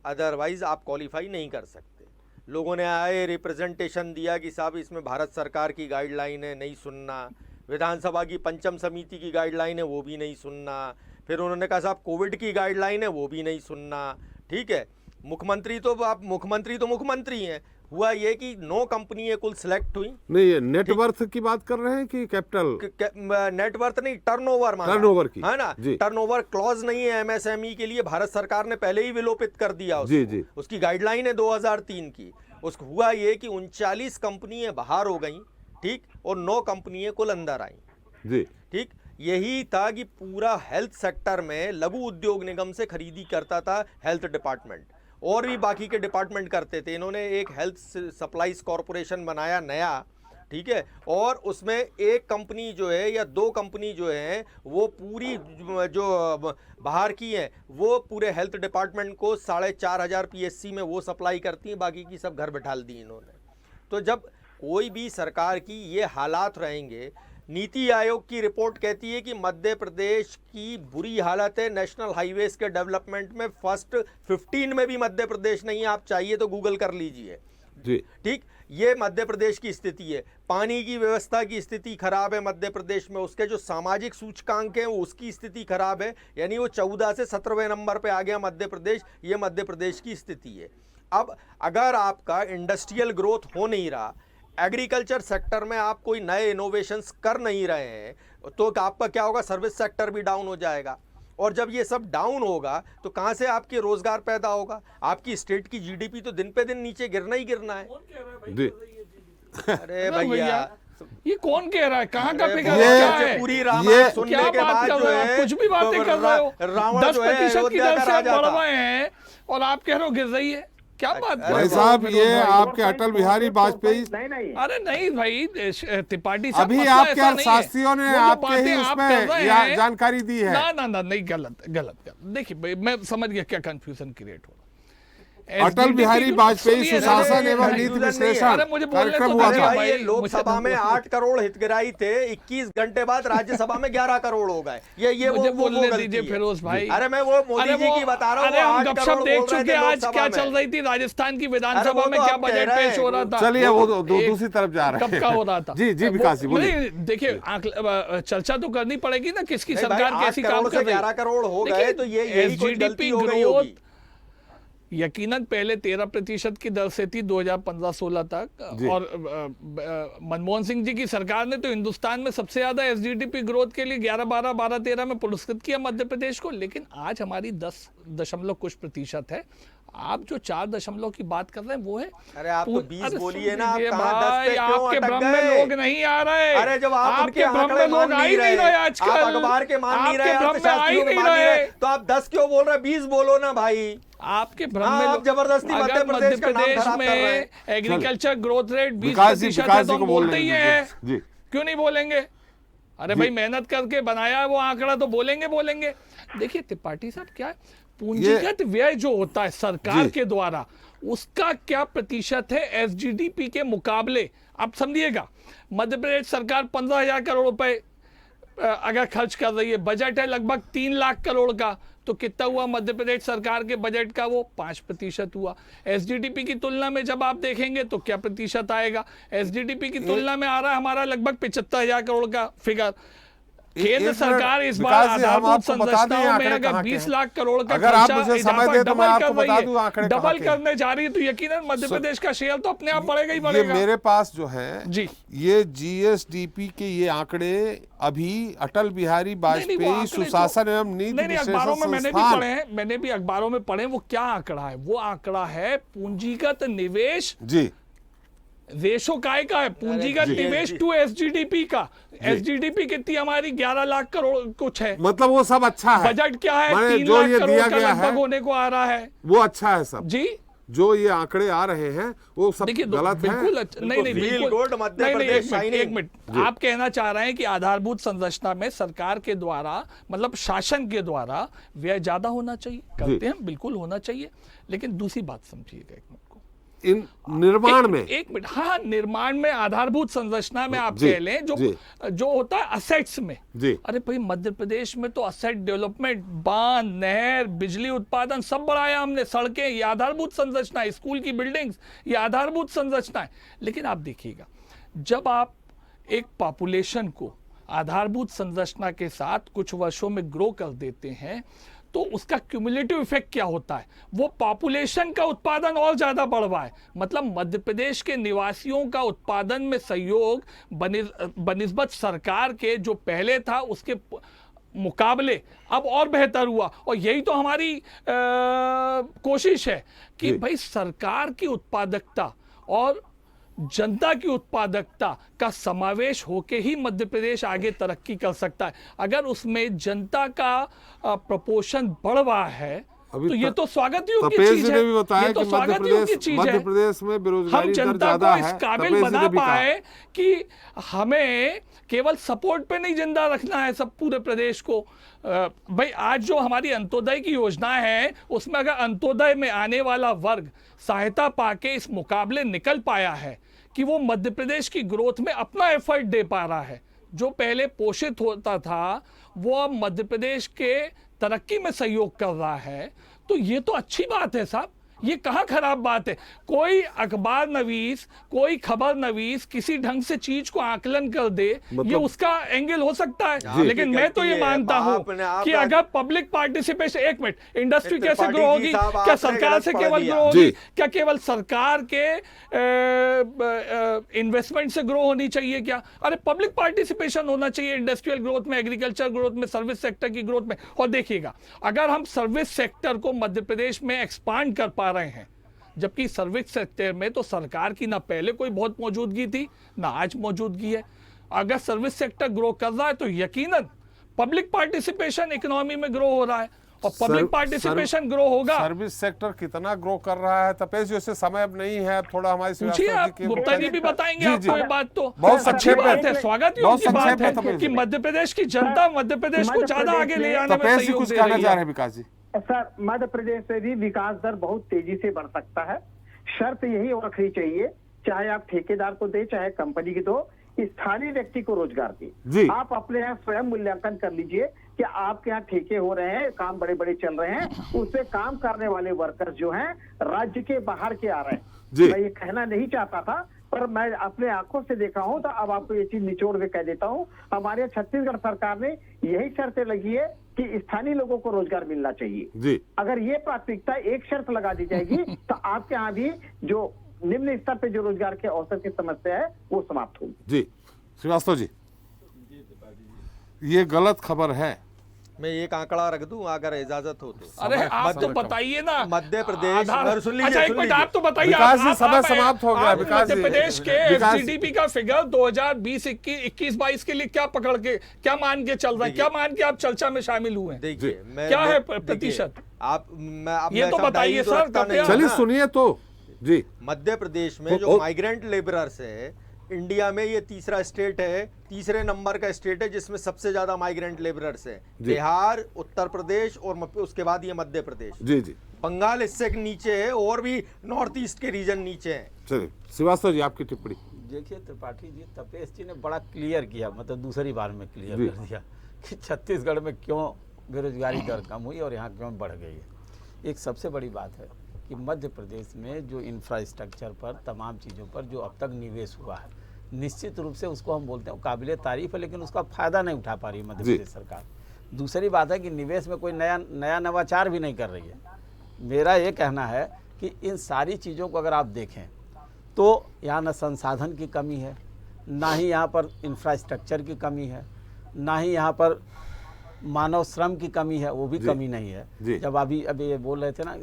अदरवाइज आप क्वालिफाई नहीं कर सकते। लोगों ने आए रिप्रेजेंटेशन दिया कि साहब इसमें भारत सरकार की गाइडलाइन है, नहीं सुनना। विधानसभा की पंचम समिति की गाइडलाइन है, वो भी नहीं सुनना। फिर उन्होंने कहा साहब कोविड की गाइडलाइन है, वो भी नहीं सुनना। ठीक है, मुख्यमंत्री तो मुख्यमंत्री हैं। हुआ ये कि 9 कंपनियां कुल सिलेक्ट हुई। नहीं, नेटवर्थ की बात कर रहे हैं कि कैपिटल? नेटवर्थ नहीं, टर्नओवर की है ना। टर्नओवर क्लॉज नहीं है एमएसएमई के लिए, भारत सरकार ने पहले ही विलोपित कर दिया उसको। जी। उसकी गाइडलाइन है 2003 की। उसको हुआ ये कि 39 कंपनियां बाहर हो गई, ठीक, और 9 कंपनियां कुल अंदर आई। जी ठीक, यही था कि पूरा हेल्थ सेक्टर में लघु उद्योग निगम से खरीदी करता था हेल्थ डिपार्टमेंट, और भी बाकी के डिपार्टमेंट करते थे। इन्होंने एक हेल्थ सप्लाईज कॉरपोरेशन बनाया नया, ठीक है, और उसमें एक कंपनी जो है या दो कंपनी जो है वो पूरी जो बाहर की हैं वो पूरे हेल्थ डिपार्टमेंट को 4,500 PSC में वो सप्लाई करती हैं, बाकी की सब घर बैठा दी इन्होंने। तो जब कोई भी सरकार की ये हालात रहेंगे, नीति आयोग की रिपोर्ट कहती है कि मध्य प्रदेश की बुरी हालत है नेशनल हाईवेज के डेवलपमेंट में, फर्स्ट 15 में भी मध्य प्रदेश नहीं है, आप चाहिए तो गूगल कर लीजिए जी। ठीक, ये मध्य प्रदेश की स्थिति है। पानी की व्यवस्था की स्थिति खराब है मध्य प्रदेश में, उसके जो सामाजिक सूचकांक हैं उसकी स्थिति खराब है, यानी वो 14 से 17वें नंबर पे आ गया मध्य प्रदेश। ये मध्य प्रदेश की स्थिति है। अब अगर आपका इंडस्ट्रियल ग्रोथ हो नहीं रहा, एग्रीकल्चर सेक्टर में आप कोई नए इनोवेशंस कर नहीं रहे हैं, तो आपका क्या होगा, सर्विस सेक्टर भी डाउन हो जाएगा। और जब ये सब डाउन होगा तो कहाँ से आपके रोजगार पैदा होगा? आपकी स्टेट की जीडीपी तो दिन पे दिन नीचे गिरना ही गिरना है। जी। अरे भैया, ये कौन कह रहा है? कहाँ का फिगर ये- क्या है? पूरी रामायण सुनने क्या के बात बाद कर जो रहे हो? है कुछ भी बातें कर रहे हो। रावण 10% जो है की अयोध्या दर का से आप राजा बढ़ था। रहे हैं और आप कह रहे हो गिर रही है। क्या बात कर अरे रहे भाई हो? साहब, ये भाई, आपके और अटल बिहारी वाजपेयी, नहीं नहीं अरे नहीं भाई त्रिपाठी साहब, अभी मसला आपके ऐसा नहीं है। शास्त्रियों ने वो जो आपके बातें ही आप उसमें कर रहे हैं, जानकारी दी है। ना ना ना, नहीं, गलत गलत। देखिए भाई, मैं समझ गया क्या कंफ्यूजन क्रिएट हो रहा। अटल बिहारी वाजपेयी सुनिए, सुशासन अरे, एवं अरे, नीति अरे, अरे, विश्लेषण मुझे बोलने कार्यक्रम तो हुआ अरे दीजिए था। भाई, ये भाई, लोकसभा मुझे में 8 करोड़ हितग्राही थे, 21 घंटे बाद राज्यसभा में 11 करोड़ हो गए। ये मुझे वो बोलने गलती दीजिए है। फिरोज भाई। अरे मैं वो मोदी जी की बता रहा हूँ, अरे वो हम 8 गपशप करोड़ देख बोल रहे चुके थे हैं। आज लोकसभा क्या में। चल रही थी राजस्थान की अरे विधानसभा वो में, तो क्या आप कह बजट रहे पेश हो हैं। रहा था? चलिए वो एक- दूसरी तरफ जा रहे कब हैं। का हो रहा था? जी जी, विकास जी बोलिए। नहीं, देखिए चर्चा तो करनी पड़ेगी ना, किसकी नहीं भाई, सरकार 8 कैसी काम करोड़ कर से रही है। 11 करोड़ हो गए देखिए, तो ये यही कोई गलती SGDP हो गई ग्रोथ होगी। यकीनन पहले 13% की दर से थी 2015-16 तक, जी। और मनमोहन सिंह जी की सरकार ने तो हिंदुस्तान में सबसे ज्यादा SGDP ग्रोथ के लिए 11-12, 12-13 में पुरस्कृत किया मध्य प्रदेश को। लेकिन आज हमारी 10.कुछ% है। आप जो 4 की बात कर रहे हैं वो है। अरे आप तो 20 अरे बोलिए ना, सुन आप लीजिए कहाँ 10 पे भाई, क्यों आपके अटक भ्रम में गए? लोग नहीं आ रहे। अरे जब आप उनके आपके भ्रम आंकड़े में लोग मान आ ही नहीं नहीं रहे रहे, आजकल। आप अखबार के मान नहीं रहे, आपके भ्रम में आ ही अर्थशास्त्रियों के नहीं मान नहीं रहे। रहे, तो आप 10 क्यों बोल रहे? 20 बोलो ना भाई। आपके भ्रम हाँ, में आप लोग- जबरदस्ती अगर मध्य प्रदेश का नाम खराब कर रहे हैं। में एग्रीकल्चर ग्रोथ रेट 20% विकास जी है विकास तो जी को हम बोलने बोलते ही दीजिए। हैं। जी क्यों नहीं बोलेंगे? अरे भाई, मेहनत करके बनाया है वो आंकड़ा, तो बोलेंगे। देखिए त्रिपाठी साहब, क्या है, पूंजीगत व्यय जो होता है सरकार जी। के द्वारा, उसका क्या प्रतिशत है SGDP के मुकाबले? आप समझिएगा, मध्य प्रदेश सरकार 15,000 करोड़ रुपए अगर खर्च कर रही है, बजट है लगभग 3 लाख करोड़ का, तो कितना हुआ मध्य प्रदेश सरकार के बजट का? वो 5% हुआ। SGDP की तुलना में जब आप देखेंगे तो क्या प्रतिशत आएगा? SGDP की तुलना में आ रहा है हमारा लगभग 75,000 करोड़ का फिगर। केंद्र मिनट, सरकार इस बार विकास जी, हम आधारभूत आपको बता दें संरचनाओं में आंकड़े अगर कहाँ के 20 हैं। लाख करोड़ का अगर आप खर्चा मुझे समय इजाफा दें तो मैं डबल आपको कर बता रही दूं आंकड़े है, कहाँ डबल के हैं। करने जा रही है, तो यकीनन मध्य प्रदेश का शेयर तो अपने आप बढ़ेगा ही ये बढ़ेगा। मेरे पास जो है जी। ये GSDP के ये आंकड़े अभी अटल बिहारी नहीं, वो वाजपेयी आंकड़े तो- सुशासन एवं नीति नहीं, अखबारों में विश्लेषण मैंने भी संस्थान। पढ़े हैं, मैंने भी अखबारों में पढ़े हैं। वो क्या आंकड़ा है? वो आंकड़ा है पूंजीगत निवेश, जी रेशो काय का है, पूंजीगत जी, निवेश जी। टू SGDP का। SGDP कितनी हमारी 11 लाख करोड़ कुछ है। मतलब वो सब अच्छा है। बजट क्या है? माने 3 जो लाख ये करोड़ दिया का गया लगभग है होने को आ रहा है। वो अच्छा है सब। जी जो ये आंकड़े आ रहे हैं वो सब देखिए, गलत बिल्कुल है। नहीं नहीं, Feel बिल्कुल good, मध्य नहीं, प्रदेश एक shining। मिनट आप कहना चाह रहे हैं कि आधारभूत संरचना में सरकार के द्वारा, मतलब शासन के द्वारा व्यय ज्यादा होना चाहिए। करते हैं, बिल्कुल होना चाहिए। लेकिन दूसरी बात समझिएगा एक मिनट को, इन निर्माण में एक मिनट, हाँ, निर्माण में, आधारभूत संरचना में आप जी, कह लें, जी। जो होता है असेट्स में। जी। अरे भाई, मध्य प्रदेश में तो असेट डेवलपमेंट, बांध, नहर, बिजली उत्पादन सब बढ़ाया हमने, सड़कें, ये आधारभूत संरचना है, स्कूल की बिल्डिंग्स, ये आधारभूत संरचना है। लेकिन आप देखिएगा, जब आप एक पॉपुलेशन को आधारभूत संरचना के साथ कुछ वर्षों में ग्रो कर देते हैं, तो उसका क्यूमुलेटिव इफेक्ट क्या होता है? वो पॉपुलेशन का उत्पादन और ज्यादा बढ़ रहा है। मतलब मध्य प्रदेश के निवासियों का उत्पादन में सहयोग बनिस्बत सरकार के जो पहले था उसके मुकाबले अब और बेहतर हुआ। और यही तो हमारी कोशिश है कि भाई सरकार की उत्पादकता और जनता की उत्पादकता का समावेश होके ही मध्य प्रदेश आगे तरक्की कर सकता है। अगर उसमें जनता का प्रपोर्शन बढ़ रहा है अभी तो ये तो स्वागत योग की तपेश चीज जी है, ने भी बताया ये तो कि स्वागत योग की चीज मध्य है। प्रदेश में हम बेरोजगारी दर जनता ज्यादा को है। इस काबिल तपेश जी बना ने भी कहा। पाए कि हमें केवल सपोर्ट पे नहीं जिंदा रखना है सब पूरे प्रदेश को। भाई आज जो हमारी अंत्योदय की योजना है उसमें अगर अंत्योदय में आने वाला वर्ग सहायता पाके इस मुकाबले निकल पाया है कि वो मध्य प्रदेश की ग्रोथ में अपना एफर्ट दे पा रहा है, जो पहले पोषित होता था वो अब मध्य प्रदेश के तरक्की में सहयोग कर रहा है, तो ये तो अच्छी बात है साहब। ये कहाँ खराब बात है? कोई अखबार नवीस, कोई खबर नवीस किसी ढंग से चीज को आकलन कर दे, ये उसका एंगल हो सकता है, लेकिन मैं तो ये मानता हूँ कि अगर पब्लिक पार्टिसिपेशन, एक मिनट, इंडस्ट्री कैसे ग्रो होगी? क्या सरकार से केवल ग्रो होगी? क्या केवल सरकार के इन्वेस्टमेंट से ग्रो होनी चाहिए क्या? अरे पब्लिक पार्टिसिपेशन होना चाहिए इंडस्ट्रियल ग्रोथ में, एग्रीकल्चर ग्रोथ में, सर्विस सेक्टर की ग्रोथ में। और देखिएगा, अगर हम सर्विस सेक्टर को मध्य प्रदेश में एक्सपांड कर पा रहे हैं, जबकि सर्विस सेक्टर में तो सरकार की ना पहले कोई बहुत मौजूदगी थी ना आज मौजूदगी है, अगर सर्विस सेक्टर ग्रो कर रहा है तो यकीनन पब्लिक पार्टिसिपेशन इकोनॉमी में ग्रो हो रहा है, और पब्लिक पार्टिसिपेशन ग्रो होगा। सर्विस सेक्टर कितना ग्रो कर रहा है तपेश जी, उससे समय अब नहीं है, थोड़ा हमारी पूछिए आप, गुप्ता जी भी बताएंगे आपको ये बात। तो बहुत अच्छी बात है, स्वागत योग की बात संक्षेप है में कि मध्य प्रदेश की जनता मध्य प्रदेश को ज्यादा आगे ले जाने में तपेश जी सहयोग कुछ दे कहना रही चाह रहे है। हैं विकास जी? सर, मध्य प्रदेश में भी विकास दर बहुत तेजी से बढ़ सकता है। शर्त यही रखनी चाहिए, चाहे आप ठेकेदार को दे चाहे कंपनी की दो, स्थानीय व्यक्ति को रोजगार दी। आप अपने यहाँ स्वयं मूल्यांकन कर लीजिए कि आपके यहाँ ठेके हो रहे हैं, काम बड़े बड़े चल रहे हैं, उससे काम करने वाले वर्कर्स जो हैं राज्य के बाहर के आ रहे हैं। मैं ये कहना नहीं चाहता था, पर मैं अपने आंखों से देखा हूं, तो अब आपको ये चीज निचोड़ के कह देता हूं। हमारे छत्तीसगढ़ सरकार ने यही शर्तें लगी है कि स्थानीय लोगों को रोजगार मिलना चाहिए जी। अगर ये प्राथमिकता एक शर्त लगा दी जाएगी तो आपके यहाँ भी जो निम्न स्तर पे जो रोजगार के अवसर की समस्या है वो समाप्त होगी। जी श्रीवास्तव जी, ये गलत खबर है। मैं एक आंकड़ा रख दूं अगर इजाजत हो तो। अरे आप तो बताइए ना, मध्य प्रदेश, सुन लीजिए, अच्छा एक मिनट आप तो बताइए, विकास जी समय समाप्त हो गया। विकास मध्य जी, प्रदेश के विकास- एफजीडीपी का फिगर 2020-21-22 के लिए क्या पकड़ के, क्या मान के चल रहा है, क्या मान के आप चर्चा में शामिल हुए हैं? देखिए क्या है प्रतिशत? आप ये तो बताइए सर, कृपया। चलिए सुनिए तो जी। मध्य प्रदेश में जो माइग्रेंट लेबरर्स है, इंडिया में ये तीसरा स्टेट है, तीसरे नंबर का स्टेट है जिसमें सबसे ज्यादा माइग्रेंट लेबरर्स है। बिहार, उत्तर प्रदेश और उसके बाद ये मध्य प्रदेश। जी जी, बंगाल इससे नीचे है और भी नॉर्थ ईस्ट के रीजन नीचे हैं। चलिए श्रीवास्तव जी आपकी टिप्पणी। देखिए त्रिपाठी जी, तपेश जी ने बड़ा क्लियर किया, मतलब दूसरी बार में क्लियर कर दिया कि छत्तीसगढ़ में क्यों बेरोजगारी दर कम हुई और यहाँ क्यों बढ़ गई है। एक सबसे बड़ी बात है कि मध्य प्रदेश में जो इंफ्रास्ट्रक्चर पर, तमाम चीज़ों पर जो अब तक निवेश हुआ है, निश्चित रूप से उसको हम बोलते हैं काबिले तारीफ है, लेकिन उसका फ़ायदा नहीं उठा पा रही मध्य प्रदेश सरकार। दूसरी बात है कि निवेश में कोई नया नवाचार भी नहीं कर रही है। मेरा ये कहना है कि इन सारी चीज़ों को अगर आप देखें तो यहाँ न संसाधन की कमी है, ना ही यहाँ पर इंफ्रास्ट्रक्चर की कमी है, ना ही यहाँ पर मानव श्रम की कमी है, वो भी कमी नहीं है। जब अभी ये बोल रहे थे ना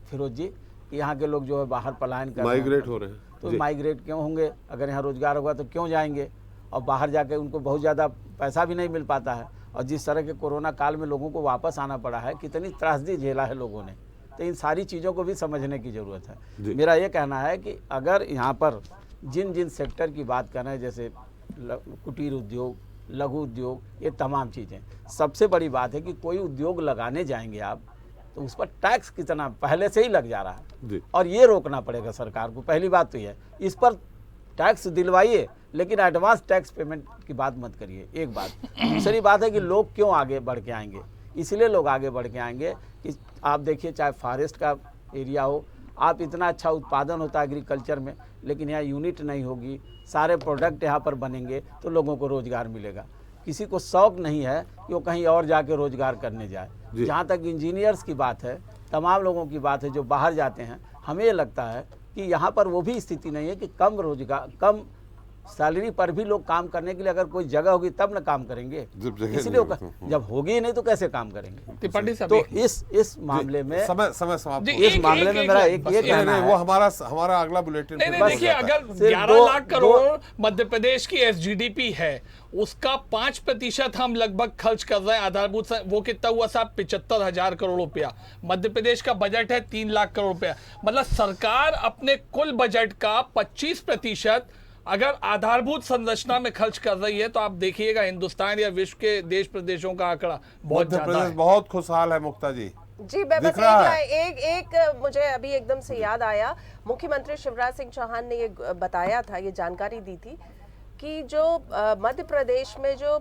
फिरोज जी कि यहाँ के लोग जो है बाहर पलायन कर माइग्रेट हो रहे हैं, तो माइग्रेट क्यों होंगे? अगर यहाँ रोजगार होगा तो क्यों जाएंगे? और बाहर जाके उनको बहुत ज़्यादा पैसा भी नहीं मिल पाता है, और जिस तरह के कोरोना काल में लोगों को वापस आना पड़ा है, कितनी त्रासदी झेला है लोगों ने, तो इन सारी चीज़ों को भी समझने की ज़रूरत है। मेरा ये कहना है कि अगर यहाँ पर जिन जिन सेक्टर की बात कर रहे हैं, जैसे कुटीर उद्योग, लघु उद्योग, ये तमाम चीज़ें, सबसे बड़ी बात है कि कोई उद्योग लगाने जाएंगे आप तो उस पर टैक्स कितना पहले से ही लग जा रहा है, और ये रोकना पड़ेगा सरकार को। पहली बात तो ये, इस पर टैक्स दिलवाइए, लेकिन एडवांस टैक्स पेमेंट की बात मत करिए, एक बात। दूसरी बात है कि लोग क्यों आगे बढ़ के आएंगे? इसलिए लोग आगे बढ़ के आएंगे कि आप देखिए, चाहे फॉरेस्ट का एरिया हो, आप इतना अच्छा उत्पादन होता है एग्रीकल्चर में, लेकिन यहाँ यूनिट नहीं होगी, सारे प्रोडक्ट यहाँ पर बनेंगे तो लोगों को रोज़गार मिलेगा। किसी को शौक नहीं है कि वो कहीं और जाके रोज़गार करने जाए। जहाँ तक इंजीनियर्स की बात है, तमाम लोगों की बात है जो बाहर जाते हैं, हमें लगता है कि यहाँ पर वो भी स्थिति नहीं है कि कम रोजगार, कम सैलरी पर भी लोग काम करने के लिए अगर कोई जगह होगी तब ना काम करेंगे, जब जगह इसलिए नहीं होगी। जब होगी ही नहीं तो कैसे काम करेंगे। त्रिपाठी साहब, तो इस मामले में समय समाप्त जी, हो गया। इस मामले में मेरा एक नहीं, कहना नहीं, है, वो हमारा अगला बुलेटिन नहीं फिर नहीं, हो देखिए जाता है। अगर सिर्फ 11 लाख दो- करोड़ मध्य प्रदेश की एसजीडीपी है, उसका 5% हम लगभग खर्च कर रहे हैं आधारभूत वो कितना हुआ साहब, 75,000 करोड़ रुपया। मध्य प्रदेश का बजट है 3 लाख करोड़ रुपया, मतलब सरकार अपने कुल बजट का 25% अगर आधारभूत संरचना में खर्च कर रही है, तो आप देखिएगा हिंदुस्तान या विश्व के देश प्रदेशों का आंकड़ा बहुत मध्य ज्यादा प्रदेश है। बहुत खुशहाल है मुक्ता जी। जी, मैं दिख बस रहा है। एक मुझे अभी एकदम से याद आया, मुख्यमंत्री शिवराज सिंह चौहान ने ये बताया था, ये जानकारी दी थी कि जो मध्य प्रदेश में जो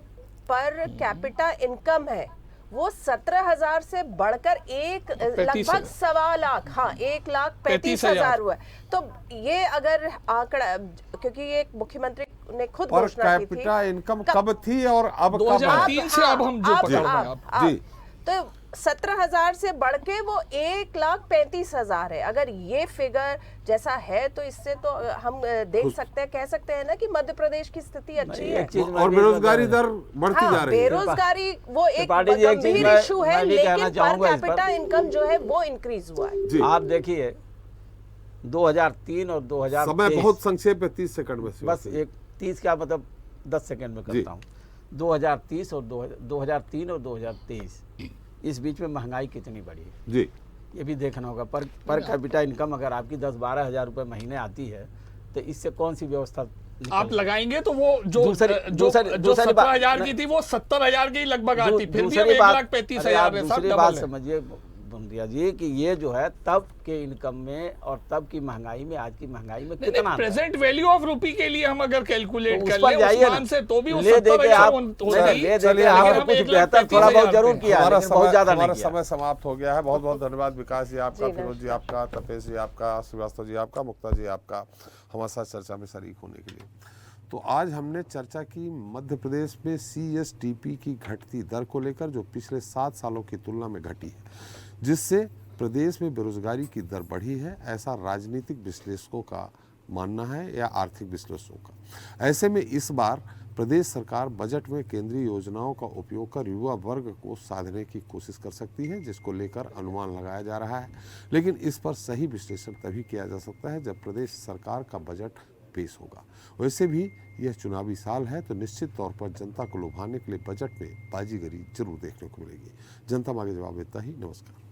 पर कैपिटा इनकम है वो 17,000 से बढ़कर लगभग 1.25 लाख, हाँ 1,35,000 हुआ है। तो ये अगर आंकड़ा, क्योंकि ये मुख्यमंत्री ने खुद पर घोषणा की थी, कैपिटा इनकम कब थी और अब कब है? 2003 से अब हम जो पकड़ रहे हैं अब। जी। तो 17,000 से बढ़ के वो 1,35,000 है। अगर ये फिगर जैसा है तो इससे तो हम देख सकते हैं, कह सकते हैं ना कि मध्य प्रदेश की स्थिति अच्छी है। एक चीज मैं और भी बेरोजगारी मतलब- दर बढ़ती हाँ, जा रही है। बेरोजगारी वो एक त्रिपाठी जी, एक चीज गंभीर मैं- इशू है, मैं भी कहना लेकिन पर चाहूंगा इस पर। कैपिटा इनकम जो है वो इंक्रीज हुआ है। जी। आप देखिए 2003 और 2023 समय बहुत संक्षेप है, 30 सेकंड में से। बस एक 30 क्या मतलब 10 सेकंड में करता हूँ। 2030 और 2003 और 2023 इस बीच में महंगाई कितनी बढ़ी है जी। ये भी देखना होगा। पर कैपिटा इनकम अगर आपकी 10-12 हज़ार रुपये महीने आती है तो इससे कौन सी व्यवस्था आप लगाएंगे तो वो जो दूसरी 17,000 की थी वो 70,000 की लगभग आती, फिर भी 1,35,000 है, सब दूसरी डबल बात है। समझिए बंदिया जी कि ये जो है तब के इनकम में और तब की महंगाई में, आज की महंगाई में कितना अंतर है? प्रेजेंट वैल्यू ऑफ रूपी के लिए हम अगर कैलकुलेट तो कर उस पर ले जाइए उस ना। मान से, तो भी वो ले दे के 70,000 आप- होती। नहीं, ले दे के लेकिन आपने हम कुछ 1,35,000 बेहतर थोड़ा बहुत जरूर किया, हमारा लेकिन बहुत ज्यादा नहीं किया। समय समाप्त हो गया है। बहुत बहुत धन्यवाद विकास जी आपका, जी, फिरोज जी आपका, तपेश जी आपका, श्रीवास्तव जी आपका, मुक्ता जी आपका, हमारे साथ चर्चा में शरीक होने के लिए। तो आज हमने चर्चा की मध्य प्रदेश में CSDP की घटती दर को लेकर, जो पिछले 7 सालों की तुलना में घटी है, जिससे प्रदेश में बेरोजगारी की दर बढ़ी है, ऐसा राजनीतिक विश्लेषकों का मानना है या आर्थिक विश्लेषकों का। ऐसे में इस बार प्रदेश सरकार बजट में केंद्रीय योजनाओं का उपयोग कर युवा वर्ग को साधने की कोशिश कर सकती है, जिसको लेकर अनुमान लगाया जा रहा है। लेकिन इस पर सही विश्लेषण तभी किया जा सकता है जब प्रदेश सरकार का बजट पेश होगा। वैसे भी यह चुनावी साल है, तो निश्चित तौर पर जनता को लुभाने के लिए बजट में बाजीगरी जरूर देखने को मिलेगी। जनता मांगे जवाब देता ही। नमस्कार।